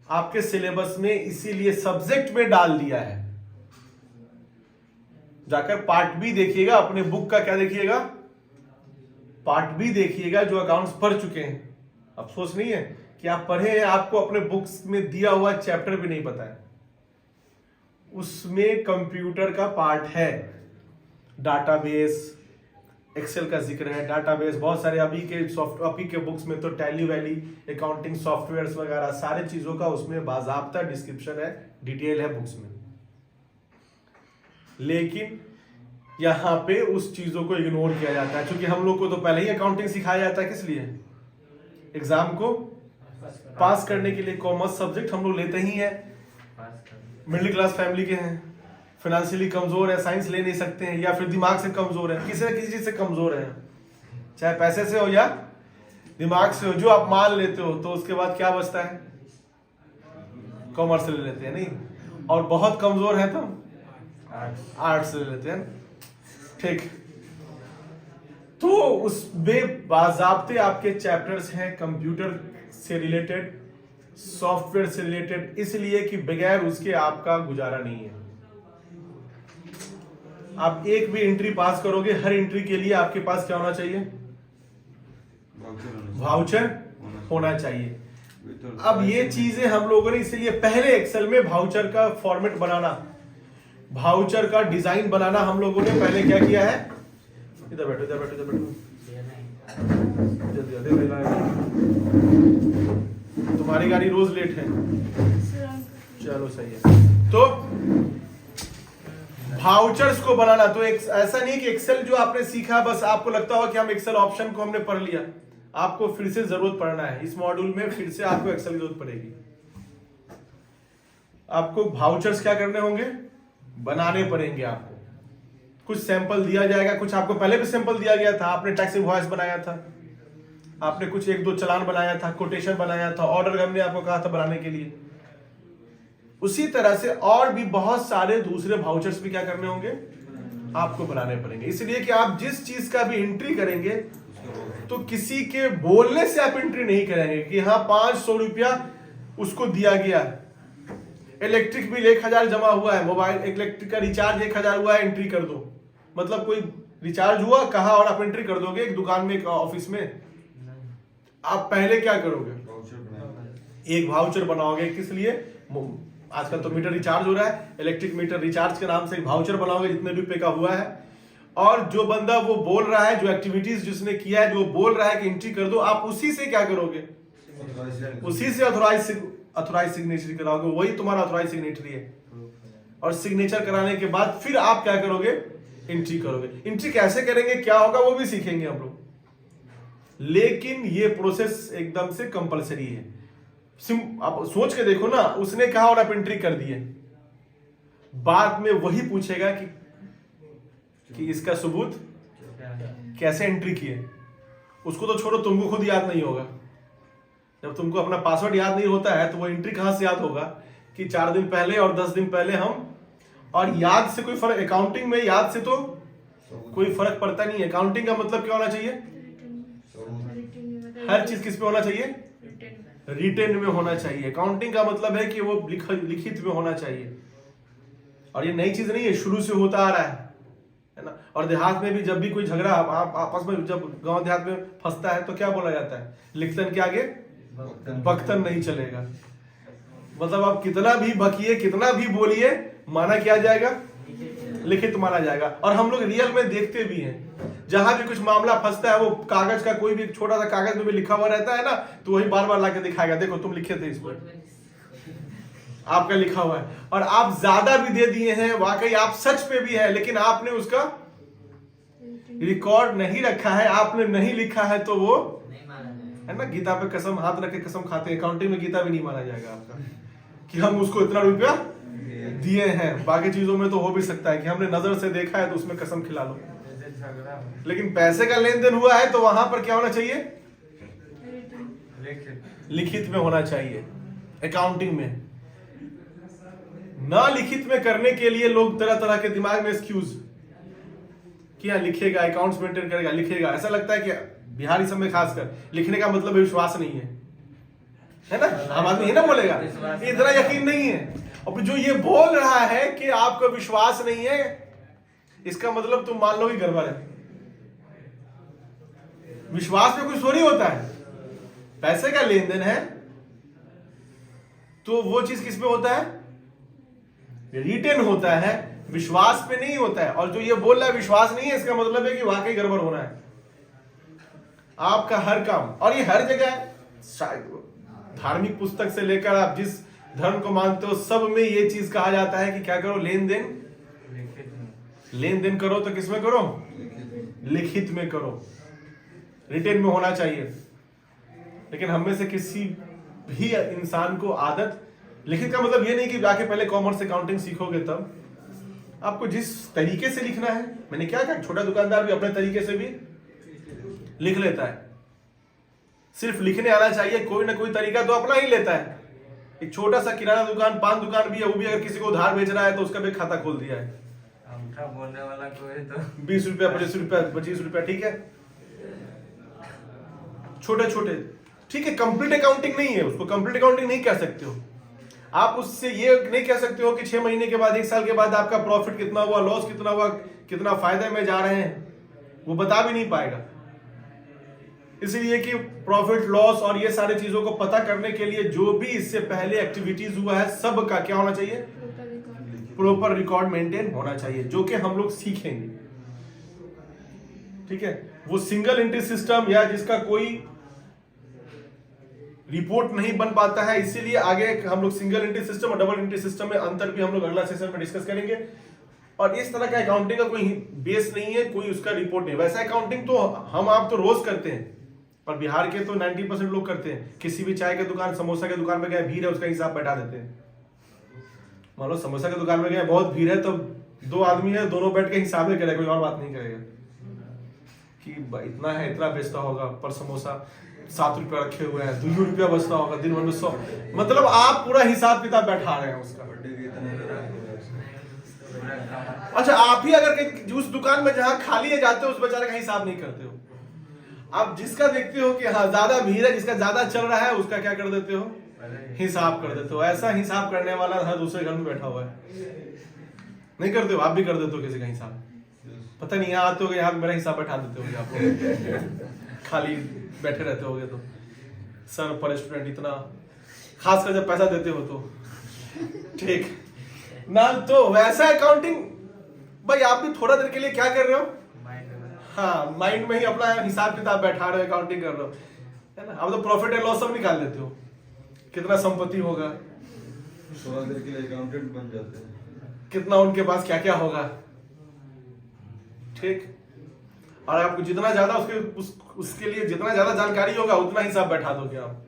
आपके सिलेबस में इसीलिए सब्जेक्ट में डाल दिया है। जाकर पार्ट बी देखिएगा, अपने बुक का क्या देखिएगा, पार्ट बी देखिएगा, जो अकाउंट्स पढ़ चुके हैं। अफसोस नहीं है कि आप पढ़े हैं, आपको अपने बुक्स में दिया हुआ चैप्टर भी नहीं पता है, उसमें कंप्यूटर का पार्ट है। डाटाबेस, एक्सेल का जिक्र है, डाटाबेस, बहुत सारे अभी के बुक्स में तो टैली वैली, अकाउंटिंग सॉफ्टवेयर्स वगैरह सारे चीजों का उसमें बाजाबता डिस्क्रिप्शन है, डिटेल है बुक्स में। लेकिन यहाँ पे उस चीजों को इग्नोर किया जाता है, क्योंकि हम लोग को तो पहले ही अकाउंटिंग सिखाया जाता है। किस लिए? एग्जाम को पास करने के लिए। कॉमर्स सब्जेक्ट हम लोग लेते ही हैं, मिडिल क्लास फैमिली के हैं, फाइनेंशियली कमजोर है, साइंस ले नहीं सकते हैं, या फिर दिमाग से कमजोर है, किसी न किसी चीज से कमजोर है, चाहे पैसे से हो या दिमाग से हो, जो आप मान लेते हो, तो उसके बाद क्या बचता है? कॉमर्स ले लेते हैं नहीं, और बहुत कमजोर है तो आर्ट्स ले लेते हैं। ठीक, तो उसमें बाजाब्ते आपके चैप्टर्स हैं कंप्यूटर से रिलेटेड, सॉफ्टवेयर से रिलेटेड, इसलिए कि बगैर उसके आपका गुजारा नहीं है। आप एक भी एंट्री पास करोगे, हर एंट्री के लिए आपके पास क्या होना चाहिए? वाउचर होना चाहिए। अब ये चीजें हम लोगों ने इसीलिए पहले एक्सेल में वाउचर का फॉर्मेट बनाना, वाउचर का डिजाइन बनाना हम लोगों ने पहले क्या किया है? इधर बैठो, इधर बैठो, इधर बैठो, तुम्हारी गाड़ी रोज लेट है, चलो सही है। तो वाउचर्स को बनाना, तो ऐसा नहीं कि एक्सेल जो आपने सीखा बस आपको लगता हो कि हम एक्सेल ऑप्शन को हमने पढ़ लिया, आपको फिर से जरूरत पड़ना है। इस मॉड्यूल में फिर से आपको एक्सेल की जरूरत पड़ेगी। आपको वाउचर्स क्या करने होंगे? बनाने पड़ेंगे। आपको कुछ सैंपल दिया जाएगा, कुछ आपको पहले भी सैंपल दिया गया था, आपने टैक्स इनवॉइस बनाया था, आपने कुछ 1-2 चालान बनाया था, कोटेशन बनाया था, ऑर्डर हमने आपको कहा था बनाने के लिए। उसी तरह से और भी बहुत सारे दूसरे वाउचर्स भी क्या करने होंगे? आपको बनाने पड़ेंगे। इसलिए कि आप जिस चीज का भी एंट्री करेंगे तो किसी के बोलने से आप एंट्री नहीं करेंगे कि हाँ 500 रुपया उसको दिया गया, इलेक्ट्रिक बिल 1000 जमा हुआ है, मोबाइल इलेक्ट्रिक का रिचार्ज 1000 हुआ है, एंट्री कर दो। मतलब कोई रिचार्ज हुआ कहा और आप एंट्री कर दोगे एक दुकान में, एक ऑफिस में? आप पहले क्या करोगे? एक वाउचर बनाओगे। किस लिए? आजकल तो मीटर रिचार्ज हो रहा है, इलेक्ट्रिक मीटर रिचार्ज के नाम से एक वाउचर बनाओगे जितने रुपए का हुआ है, और जो बंदा वो बोल रहा है, जो एक्टिविटीज जिसने किया है, जो बोल रहा है कि एंट्री कर दो, आप उसी से क्या करोगे? उसी से ऑथराइज सिग्नेचर कराओगे, वही तुम्हारा ऑथराइज सिग्नेचरी है। और सिग्नेचर कराने के बाद फिर आप क्या करोगे? एंट्री करोगे। एंट्री कैसे करेंगे, क्या होगा, वो भी सीखेंगे हम लोग। लेकिन ये प्रोसेस एकदम से कंपलसरी है। आप सोच के देखो ना, उसने कहा और आप एंट्री कर दिए, बाद में वही पूछेगा कि इसका सबूत कैसे एंट्री किए। उसको तो छोड़ो, तुमको खुद याद नहीं होगा। जब तुमको अपना पासवर्ड याद नहीं होता है तो वो एंट्री कहां से याद होगा कि 4 दिन पहले और 10 दिन पहले हम, और याद से कोई फर्क, अकाउंटिंग में याद से तो कोई फर्क पड़ता नहीं है। अकाउंटिंग का मतलब क्या होना चाहिए? हर चीज किस पे होना चाहिए? रिटेन में होना चाहिए। अकाउंटिंग का मतलब है कि वो लिखित में होना चाहिए। और ये नई चीज नहीं है, शुरू से होता आ रहा है ना। और देहात में भी जब भी कोई झगड़ा आपस में, जब गांव देहात में फंसता है तो क्या बोला जाता है? लिखतन के आगे बख्तन नहीं चलेगा। मतलब आप कितना भी बकिए, कितना भी बोलिए, माना क्या जाएगा? लिखित माना जाएगा। और हम लोग रियल में देखते भी हैं, जहां भी कुछ मामला फंसता है, वो कागज का कोई भी छोटा सा कागज में भी लिखा हुआ रहता है ना, तो वही बार बार लाके दिखाएगा, देखो तुम लिखे थे इसमें, आपका लिखा हुआ है। और आप ज्यादा भी दे दिए हैं, वाकई आप सच पे भी है, लेकिन आपने उसका रिकॉर्ड नहीं रखा है, आपने नहीं लिखा है, तो वो है ना, गीता पे कसम, हाथ रख के कसम खाते हैं। अकाउंटिंग में गीता भी नहीं माना जाएगा आपका कि हम उसको इतना रुपया दिए हैं। बाकी चीजों में तो हो भी सकता है कि हमने नजर से देखा है तो उसमें कसम खिला लो, लेकिन पैसे का लेन देन हुआ है तो वहां पर क्या होना चाहिए? लिखित में होना चाहिए। अकाउंटिंग में ना लिखित में करने के लिए लोग तरह तरह के दिमाग में एक्सक्यूज कि हाँ लिखेगा, अकाउंट्स मेंटेन करेगा, लिखेगा। ऐसा लगता है कि बिहारी सब में खासकर लिखने का मतलब विश्वास नहीं है ना। आम आदमी ये ना बोलेगा, इतना यकीन नहीं है। और जो ये बोल रहा है कि आपको विश्वास नहीं है, इसका मतलब तुम मान लो कि गड़बड़ है। विश्वास में कुछ थोड़ी होता है, पैसे का लेन देन है तो वो चीज किस पे होता है? रिटेन होता है। विश्वास पे नहीं होता है। और जो ये बोल रहा है विश्वास नहीं है, इसका मतलब है कि वाकई गड़बड़ होना है आपका हर काम। और ये हर जगह है, धार्मिक पुस्तक से लेकर आप जिस धर्म को मानते हो सब में ये चीज कहा जाता है कि क्या करो, लेन देन करो तो किसमें करो, लिखित में करो, रिटेन में होना चाहिए। लेकिन हम में से किसी भी इंसान को आदत, लिखित का मतलब ये नहीं कि जाके पहले कॉमर्स अकाउंटिंग सीखोगे तब, आपको जिस तरीके से लिखना है, मैंने क्या कहा, छोटा दुकानदार भी अपने तरीके से भी लिख लेता है। सिर्फ लिखने आना चाहिए, कोई ना कोई तरीका तो अपना ही लेता है। एक छोटा सा किराना दुकान, पान दुकान भी है, वो भी अगर किसी को उधार बेच रहा है तो उसका भी खाता खोल दिया है, बोलने वाला कोई तो 20 रुपया 25 रुपया 25 रुपया, ठीक है, छोटे छोटे, ठीक है। कंप्लीट अकाउंटिंग नहीं है, उसको कंप्लीट अकाउंटिंग नहीं कह सकते हो आप। उससे ये नहीं कह सकते हो कि 6 महीने के बाद, 1 साल के बाद आपका प्रॉफिट कितना हुआ, लॉस कितना हुआ, कितना फायदे में जा रहे हैं, वो बता भी नहीं पाएगा। इसलिए कि प्रॉफिट लॉस और ये सारी चीजों को पता करने के लिए जो भी इससे पहले एक्टिविटीज हुआ है सब का क्या होना चाहिए, प्रॉपर रिकॉर्ड मेंटेन होना चाहिए, जो कि हम लोग सीखेंगे, ठीक है। वो सिंगल एंट्री सिस्टम या जिसका कोई रिपोर्ट नहीं बन पाता है, इसीलिए आगे हम लोग सिंगल एंट्री सिस्टम और डबल एंट्री सिस्टम में अंतर भी हम लोग अगला सेशन में डिस्कस करेंगे। और इस तरह का अकाउंटिंग का कोई बेस नहीं है, कोई उसका रिपोर्ट नहीं। वैसा अकाउंटिंग तो हम आप तो रोज करते हैं, पर बिहार के तो 90% लोग करते हैं। किसी भी चाय की दुकान, समोसा की दुकान में गए, भीड़ है, उसका हिसाब बैठा देते हैं। मान लो समोसा की दुकान में गए, बहुत भीड़ है, तो 2 आदमी है, दोनों बैठ के हिसाब ही करेगा, कोई और बात नहीं करेगा कि इतना है, इतना बेचता होगा पर समोसा, 7 रुपया रखे हुए हैं, 2 रुपया बचता होगा, दिन भर में 100, मतलब आप पूरा हिसाब किताब बैठा रहे हैं उसका। अच्छा, आप ही अगर उस दुकान में जहां खाली है जाते हो, उस बेचारे का हिसाब नहीं करते हो। आप जिसका देखते हो कि हाँ ज्यादा भीड़ है, जिसका ज्यादा चल रहा है, उसका क्या कर देते हो, हिसाब कर देते हो। ऐसा हिसाब करने वाला हर दूसरे घर में बैठा हुआ है, नहीं करते हो, आप भी कर देते हो किसी का हिसाब। पता नहीं, यहाँ आते हो, यहाँ मेरा हिसाब बैठा देते हो आप लोग, खाली बैठे रहते होगे तो सर पर स्टूडेंट इतना, खासकर जब पैसा देते हो तो, ठीक ना। तो वैसा अकाउंटिंग भाई, आप भी थोड़ा देर के लिए क्या कर रहे हो, हाँ माइंड में ही अपना हिसाब किताब बैठा रहे हो, अकाउंटिंग कर रहे हो, है ना। अब तो प्रॉफिट एंड लॉस सब निकाल लेते हो, कितना संपत्ति होगा, थोड़ा देर के लिए अकाउंटेंट बन जाते हैं, कितना उनके पास क्या क्या होगा, ठीक। और आपको जितना ज्यादा उसके लिए जितना ज्यादा जानकारी होगा उतना हिसाब बैठा दोगे आप।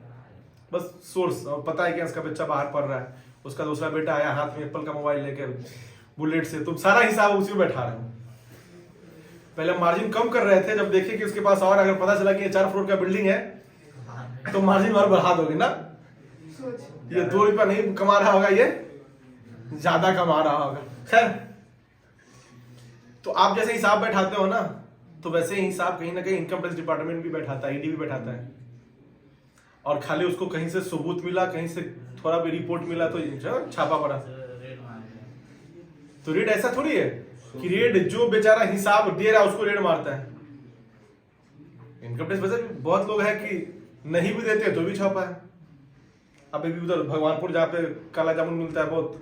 बस सोर्स पता है कि इसका बच्चा बाहर पढ़ रहा है, उसका दूसरा बेटा आया हाथ में एप्पल का मोबाइल लेकर बुलेट से, तुम सारा हिसाब उसी में बैठा रहे हो। पहले मार्जिन कम कर रहे थे, जब देखे कि उसके पास और अगर पता चला कि ये 4 फ्लोर का बिल्डिंग है तो मार्जिन और बढ़ा दोगे ना। ये 2 रुपया नहीं कमा रहा होगा, ये ज्यादा कमा रहा होगा। खैर, तो आप जैसे हिसाब बैठाते हो ना, तो वैसे ही हिसाब कहीं ना कहीं इनकम टैक्स डिपार्टमेंट भी बैठाता है, ईडी भी बैठाता है। और खाली उसको कहीं से सबूत मिला, कहीं से थोड़ा भी रिपोर्ट मिला तो छापा पड़ा। तो रेड ऐसा थोड़ी है कि रेड जो बेचारा हिसाब दे रहा है उसको रेड मारता है। इनकम टैक्स वैसे बहुत लोग हैं कि नहीं भी देते तो भी छापा है। अब अभी उधर भगवानपुर जहाँ पे काला जामुन मिलता है बहुत,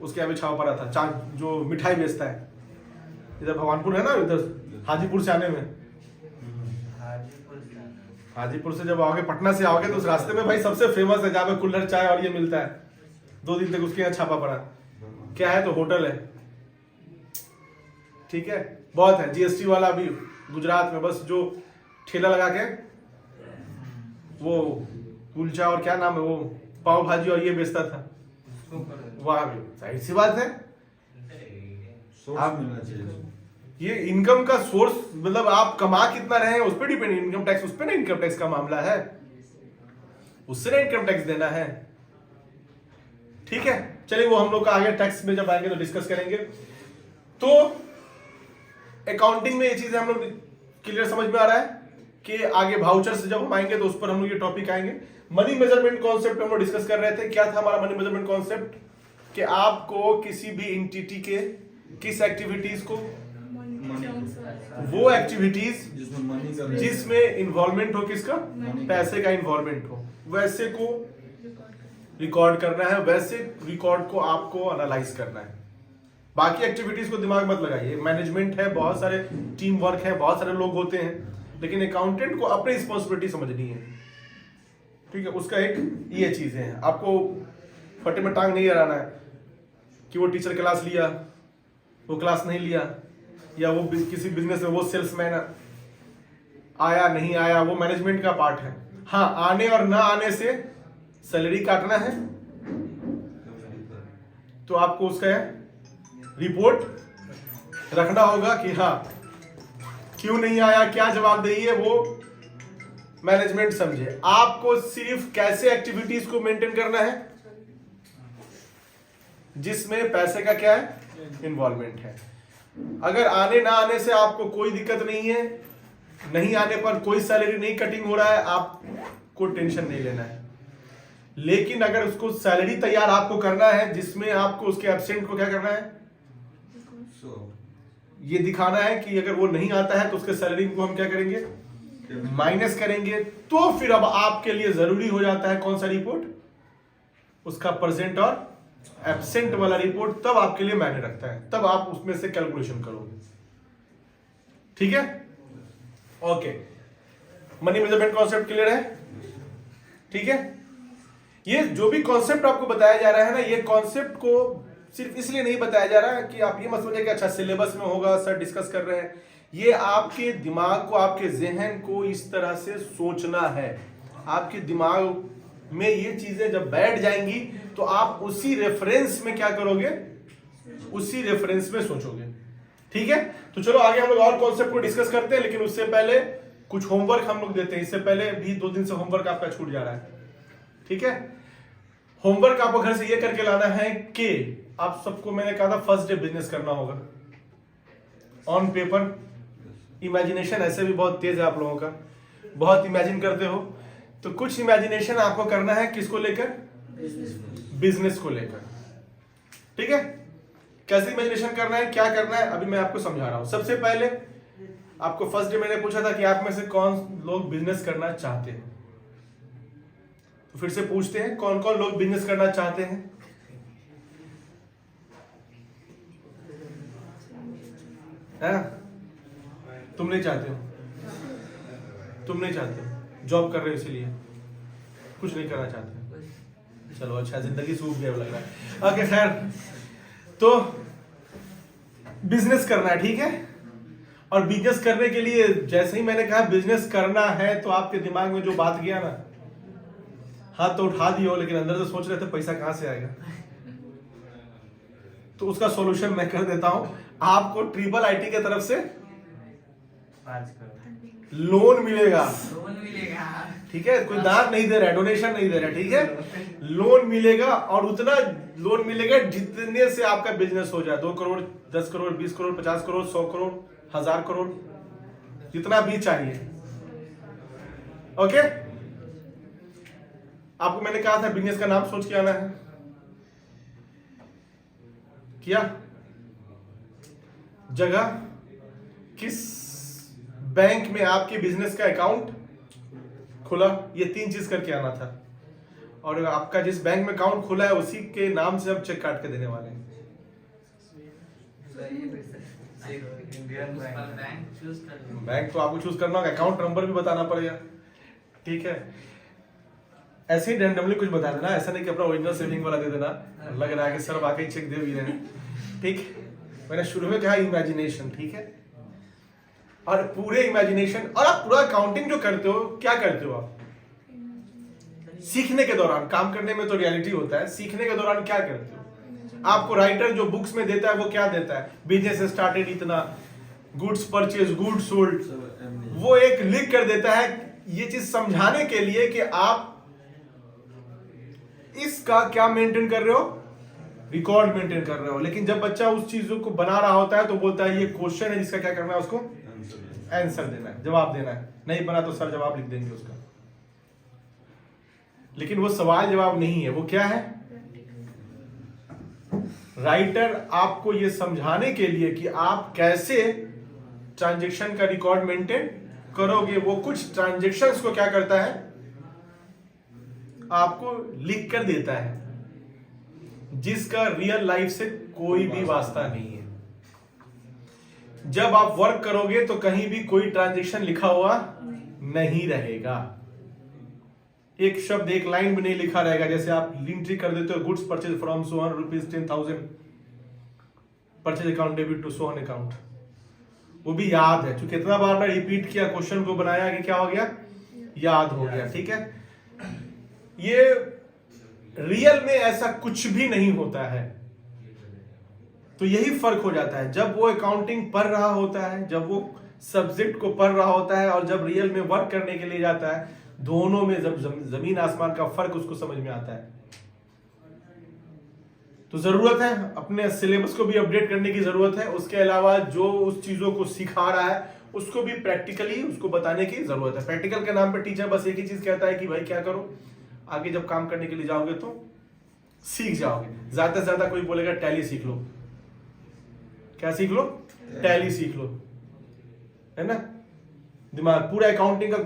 उसके यहाँ भी छापा पड़ा था, जो मिठाई बेचता है इधर भगवानपुर है ना, इधर हाजीपुर से आने में, हाजीपुर से जब आओगे, पटना से आओगे तो उस रास्ते में भाई सबसे फेमस है जहाँ पे कुल्हड़ चाय और ये मिलता है। 2 दिन तक उसके यहाँ छापा पड़ा। क्या है तो होटल है, ठीक है, बहुत है। जीएसटी वाला भी गुजरात में, बस जो ठेला लगा के वो कुलचा और क्या नाम है वो पाव भाजी और ये बेचता था, वहां भी जाहिर सी बात है आप मिलना चाहिए। ये इनकम का सोर्स, मतलब आप कमा कितना रहे हैं उस पर डिपेंड। इनकम टैक्स उस पर ना, इनकम टैक्स का मामला है, उससे ना इनकम टैक्स देना है, ठीक है। चलिए वो हम लोग का आगे टैक्स में जब आएंगे तो डिस्कस करेंगे। तो अकाउंटिंग में ये चीजें हम लोग क्लियर समझ में आ रहा है कि आगे वाउचर से जब हम आएंगे तो उस पर हम लोग ये टॉपिक आएंगे। मनी मेजरमेंट कॉन्सेप्ट हम लोग डिस्कस कर रहे थे। क्या था हमारा मनी मेजरमेंट कॉन्सेप्ट, कि आपको किसी भी एंटिटी के किस एक्टिविटीज को, वो एक्टिविटीज जिसमें इन्वॉल्वमेंट हो, किसका, पैसे का इन्वॉल्वमेंट हो, वैसे को रिकॉर्ड करना है, वैसे रिकॉर्ड को आपको एनालाइज करना है। बाकी एक्टिविटीज को दिमाग मत लगाइए। मैनेजमेंट है, बहुत सारे टीम वर्क है, बहुत सारे लोग होते हैं, लेकिन अकाउंटेंट को अपनी रिस्पॉन्सिबिलिटी समझनी है, ठीक है। उसका एक ये चीजें हैं, आपको फटे में टांग नहीं अड़ाना है कि वो टीचर क्लास लिया, वो क्लास नहीं लिया, या वो किसी बिजनेस में वो सेल्समैन आया नहीं आया, वो मैनेजमेंट का पार्ट है। हाँ, आने और ना आने से सैलरी काटना है तो आपको उसका रिपोर्ट रखना होगा कि हाँ क्यों नहीं आया, क्या जवाबदेही है, वो मैनेजमेंट समझे। आपको सिर्फ कैसे एक्टिविटीज को मेंटेन करना है जिसमें पैसे का क्या है, इन्वॉल्वमेंट है। अगर आने ना आने से आपको कोई दिक्कत नहीं है, नहीं आने पर कोई सैलरी नहीं कटिंग हो रहा है, आपको टेंशन नहीं लेना है। लेकिन अगर उसको सैलरी तैयार आपको करना है जिसमें आपको उसके एब्सेंट को क्या करना है, ये दिखाना है कि अगर वो नहीं आता है तो उसके सैलरी को हम क्या करेंगे, माइनस करेंगे। तो फिर अब आपके लिए जरूरी हो जाता है कौन सा रिपोर्ट, उसका प्रेजेंट और एब्सेंट वाला रिपोर्ट, तब आपके लिए मायने रखता है, तब आप उसमें से कैलकुलेशन करोगे, ठीक है। Okay, money measurement concept clear है, ठीक है। ये जो भी कॉन्सेप्ट आपको बताया जा रहा है ना, ये कॉन्सेप्ट को सिर्फ इसलिए नहीं बताया जा रहा है कि आप ये मत सोचिए कि अच्छा सिलेबस में होगा, सर डिस्कस कर रहे हैं। ये आपके दिमाग को, आपके जहन को इस तरह से सोचना है। आपके दिमाग में ये चीजें जब बैठ जाएंगी तो आप उसी रेफरेंस में क्या करोगे, उसी रेफरेंस में सोचोगे, ठीक है। तो चलो आगे हम लोग और कॉन्सेप्ट को डिस्कस करते हैं, लेकिन उससे पहले कुछ होमवर्क हम लोग देते हैं। इससे पहले भी 2 दिन से होमवर्क आपका छूट जा रहा है, ठीक है। होमवर्क आपको घर से ये करके लाना है कि आप सबको मैंने कहा था फर्स्ट डे बिजनेस करना होगा ऑन पेपर। इमेजिनेशन ऐसे भी बहुत तेज है आप लोगों का, बहुत इमेजिन करते हो, तो कुछ इमेजिनेशन आपको करना है किसको लेकर, बिजनेस को लेकर, ठीक है। कैसे इमेजिनेशन करना है, क्या करना है, अभी मैं आपको समझा रहा हूं। सबसे पहले आपको फर्स्ट डे मैंने पूछा था कि आप में से कौन लोग बिजनेस करना चाहते हैं, तो फिर से पूछते हैं कौन कौन लोग बिजनेस करना चाहते हैं। तुम नहीं चाहते हो, तुम नहीं चाहते हो, जॉब कर रहे हो इसीलिए, कुछ नहीं करना चाहते। चलो अच्छा, जिंदगी सूख गया लग रहा है। ओके खैर, तो बिजनेस करना है, ठीक है। और बिजनेस करने के लिए जैसे ही मैंने कहा बिजनेस करना है, तो आपके दिमाग में जो बात गया ना, हाथ तो उठा दियो, लेकिन अंदर से सोच रहे थे पैसा कहां से आएगा। तो उसका सॉल्यूशन मैं कर देता हूं, आपको ट्रिपल आईटी की तरफ से लोन मिलेगा, ठीक है। कोई दान नहीं दे रहा है, डोनेशन नहीं दे रहा है, ठीक है। लोन मिलेगा, और उतना लोन मिलेगा जितने से आपका बिजनेस हो जाए। 2 करोड़, 10 करोड़, 20 करोड़, 50 करोड़, 100 करोड़, 1000 करोड़, जितना भी चाहिए, ओके। आपको मैंने कहा था बिजनेस का नाम सोच के आना है, किया। जगह, किस बैंक में आपके बिजनेस का अकाउंट खुला, ये 3 चीज करके आना था। और आपका जिस बैंक में अकाउंट खुला है उसी के नाम से हम चेक काट के देने वाले हैं। बैंक तो आपको चूज करना होगा, अकाउंट नंबर भी बताना पड़ेगा, ठीक है। ऐसे ही रैंडमली कुछ बता देना, ऐसा नहीं कि अपना ओरिजिनल सेविंग वाला दे देना, लग रहा है कि सर वाकई चेक दे भी रहे हैं, ठीक। मैंने शुरू में कहा इमेजिनेशन, ठीक है। और पूरे इमेजिनेशन, और आप पूरा काउंटिंग जो करते हो, क्या करते हो आप सीखने के दौरान, काम करने में तो रियलिटी होता है, सीखने के दौरान क्या करते हो। आपको राइटर जो बुक्स में देता है वो क्या देता है, बिजनेस स्टार्टेड इतना, गुड्स परचेज, गुड्स सोल्ड, वो एक लिख कर देता है, ये चीज समझाने के लिए कि आप इसका क्या मेंटेन कर रहे हो, रिकॉर्ड मेंटेन कर रहे हो। लेकिन जब बच्चा उस चीजों को बना रहा होता है तो बोलता है ये क्वेश्चन है जिसका क्या करना है, उसको आंसर देना है, जवाब देना है। नहीं बना तो सर जवाब लिख देंगे उसका। लेकिन वो सवाल जवाब नहीं है, वो क्या है, राइटर आपको ये समझाने के लिए कि आप कैसे ट्रांजैक्शन का रिकॉर्ड मेंटेन करोगे। वो कुछ ट्रांजैक्शंस को क्या करता है, आपको लिख कर देता है, जिसका रियल लाइफ से कोई भी वास्ता नहीं है। जब आप वर्क करोगे तो कहीं भी कोई ट्रांजेक्शन लिखा हुआ नहीं रहेगा। एक शब्द एक लाइन में नहीं लिखा रहेगा। जैसे आप एंट्री कर देते हो goods purchase from so on rupees 10,000 purchase account debit to so on account, वो भी याद है। क्योंकि कितना बार मैं रिपीट किया, क्वेश्चन को बनाया कि क्या हो गया, याद हो गया। ठीक है, ये रियल में ऐसा कुछ भी नहीं होता है। तो यही फर्क हो जाता है, जब वो अकाउंटिंग पढ़ रहा होता है, जब वो सब्जेक्ट को पढ़ रहा होता है और जब रियल में वर्क करने के लिए जाता है, दोनों में जब जमीन आसमान का फर्क उसको समझ में आता है। तो जरूरत है अपने सिलेबस को भी अपडेट करने की जरूरत है। उसके अलावा जो उस चीजों को सिखा रहा है उसको भी प्रैक्टिकली उसको बताने की जरूरत है। प्रैक्टिकल के नाम पे टीचर बस एक ही चीज कहता है कि भाई क्या करो, आगे जब काम करने के लिए जाओगे तो सीख जाओगे। ज्यादा से ज्यादा कोई बोलेगा टैली सीख लो, क्या सीख लो, टैली सीख लो, है ना। दिमाग पूरा अकाउंटिंग का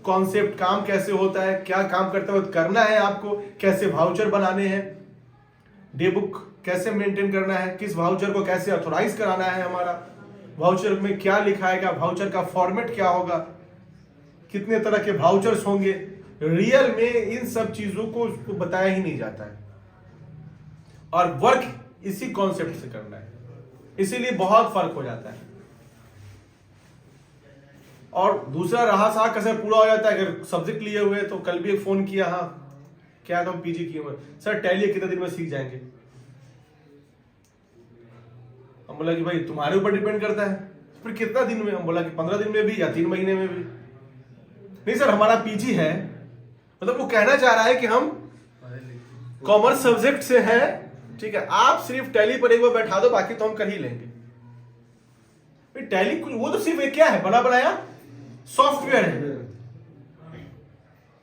कॉन्सेप्ट, काम कैसे होता है, क्या काम करते वक्त करना है आपको, कैसे वाउचर बनाने हैं, डे बुक कैसे मेंटेन करना है, किस वाउचर को कैसे ऑथोराइज कराना है, हमारा वाउचर में क्या लिखाएगा, वाउचर का फॉर्मेट क्या होगा, कितने तरह के वाउचर्स होंगे। रियल में इन सब चीजों को उसको बताया ही नहीं जाता है और वर्क इसी कॉन्सेप्ट से करना है, इसीलिए बहुत फर्क हो जाता है। और दूसरा रहा सा कैसे पूरा हो जाता है। अगर सब्जेक्ट लिए हुए तो कल भी एक फोन किया, हाँ क्या तुम पीजी किए हुए, सर टैली कितने दिन में सीख जाएंगे। हम बोला कि भाई तुम्हारे ऊपर डिपेंड करता है, फिर कितना दिन में, हम बोला कि 15 दिन में भी या 3 महीने में भी। नहीं सर हमारा पीजी है, मतलब वो कहना चाह रहा है कि हम कॉमर्स सब्जेक्ट से हैं, ठीक है, आप सिर्फ टैली पर एक बार बैठा दो, बाकी तो हम कर ही लेंगे। टैली वो तो सिर्फ एक क्या है, बना बनाया सॉफ्टवेयर है।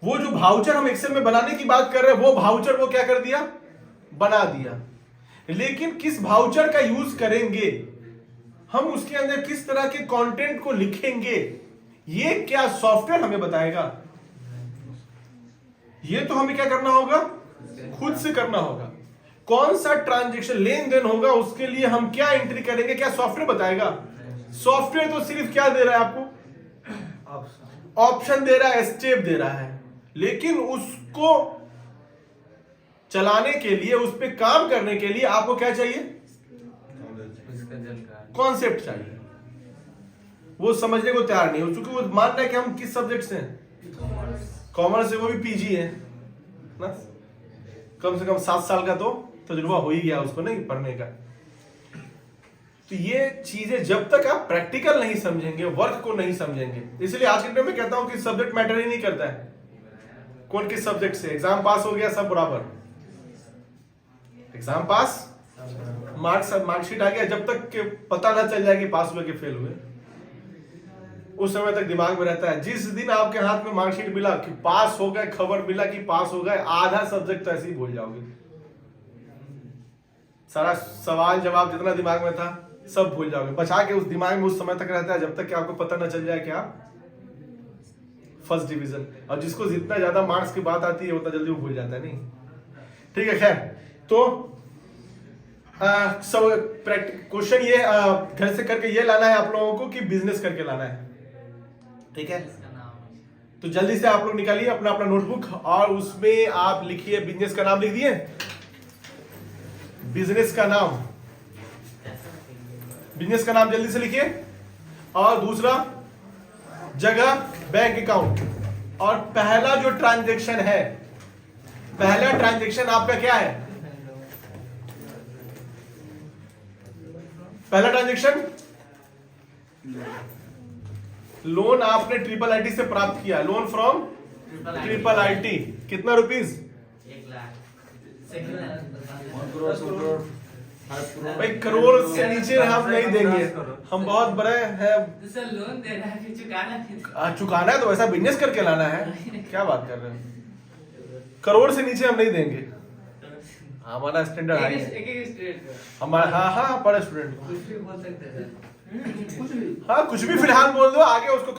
वो जो भाउचर हम एक्सेल में बनाने की बात कर रहे हैं, वो भाउचर वो क्या कर दिया, बना दिया। लेकिन किस भाउचर का यूज करेंगे हम, उसके अंदर किस तरह के कंटेंट को लिखेंगे, ये क्या सॉफ्टवेयर हमें बताएगा। ये तो हमें क्या करना होगा, खुद से करना होगा। कौन सा ट्रांजैक्शन लेन देन होगा, उसके लिए हम क्या एंट्री करेंगे, क्या सॉफ्टवेयर बताएगा। सॉफ्टवेयर तो सिर्फ क्या दे रहा है आपको, ऑप्शन दे रहा है, स्टेप दे रहा है, लेकिन उसको चलाने के लिए, उस पर काम करने के लिए आपको क्या चाहिए, कॉन्सेप्ट चाहिए। वो समझने को तैयार नहीं हो, चूंकि वो मान रहा है कि हम किस सब्जेक्ट से हैं, कॉमर्स से, वो भी पीजी है ना, कम से कम 7 साल का तो तजुर्बा हो ही गया उसको नहीं पढ़ने का। तो ये चीजें जब तक आप प्रैक्टिकल नहीं समझेंगे, वर्क को नहीं समझेंगे, इसलिए आज के टाइम में कहता हूं कि सब्जेक्ट मैटर ही नहीं करता है, कौन किस सब्जेक्ट से। एग्जाम पास हो गया सब बराबर, एग्जाम पास, मार्कशीट आ गया, जब तक के पता ना चल जाए कि पास हुए कि फेल हुए, उस समय तक दिमाग में रहता है। जिस दिन आपके हाथ में मार्कशीट मिला कि पास हो गए, खबर मिला कि पास हो गए, आधा सब्जेक्ट तो ऐसे ही भूल जाओगे। सारा सवाल जवाब जितना दिमाग में था सब भूल जाओगे, बचा के उस दिमाग में उस समय तक रहता है जब तक कि आपको पता ना चल जाए कि आप फर्स्ट डिवीजन। और जिसको जितना ज्यादा मार्क्स की बात आती है उतना जल्दी वो भूल जाता है, नहीं। ठीक है, खैर तो सब क्वेश्चन ये घर से करके ये लाना है आप लोगों को कि बिजनेस करके लाना है, ठीक है। तो जल्दी से आप लोग निकालिए अपना अपना नोटबुक और उसमें आप लिखिए, बिजनेस का नाम लिख दिए, बिजनेस का नाम, बिजनेस का नाम जल्दी से लिखिए। और दूसरा जगह बैंक अकाउंट, और पहला जो ट्रांजैक्शन है, पहला ट्रांजैक्शन आपका क्या है, पहला ट्रांजैक्शन लोन आपने ट्रिपल आईटी से प्राप्त किया, लोन फ्रॉम ट्रिपल आईटी, कितना रुपीस, 1 करोड़, 5 करोड़। भाई करोड़ से नीचे हम नहीं देंगे, हम बहुत बड़े हैं। लोन दे रहा है, चुकाना है तो ऐसा बिजनेस करके लाना है, क्या बात कर रहे हैं। करोड़ से नीचे हम नहीं देंगे, हमारा स्टैंडर्ड हाई है हमारा। हाँ, पर स्टूडेंट कुछ भी बोल सकते हैं, हाँ कुछ भी फिलहाल बोल दो, आगे उसको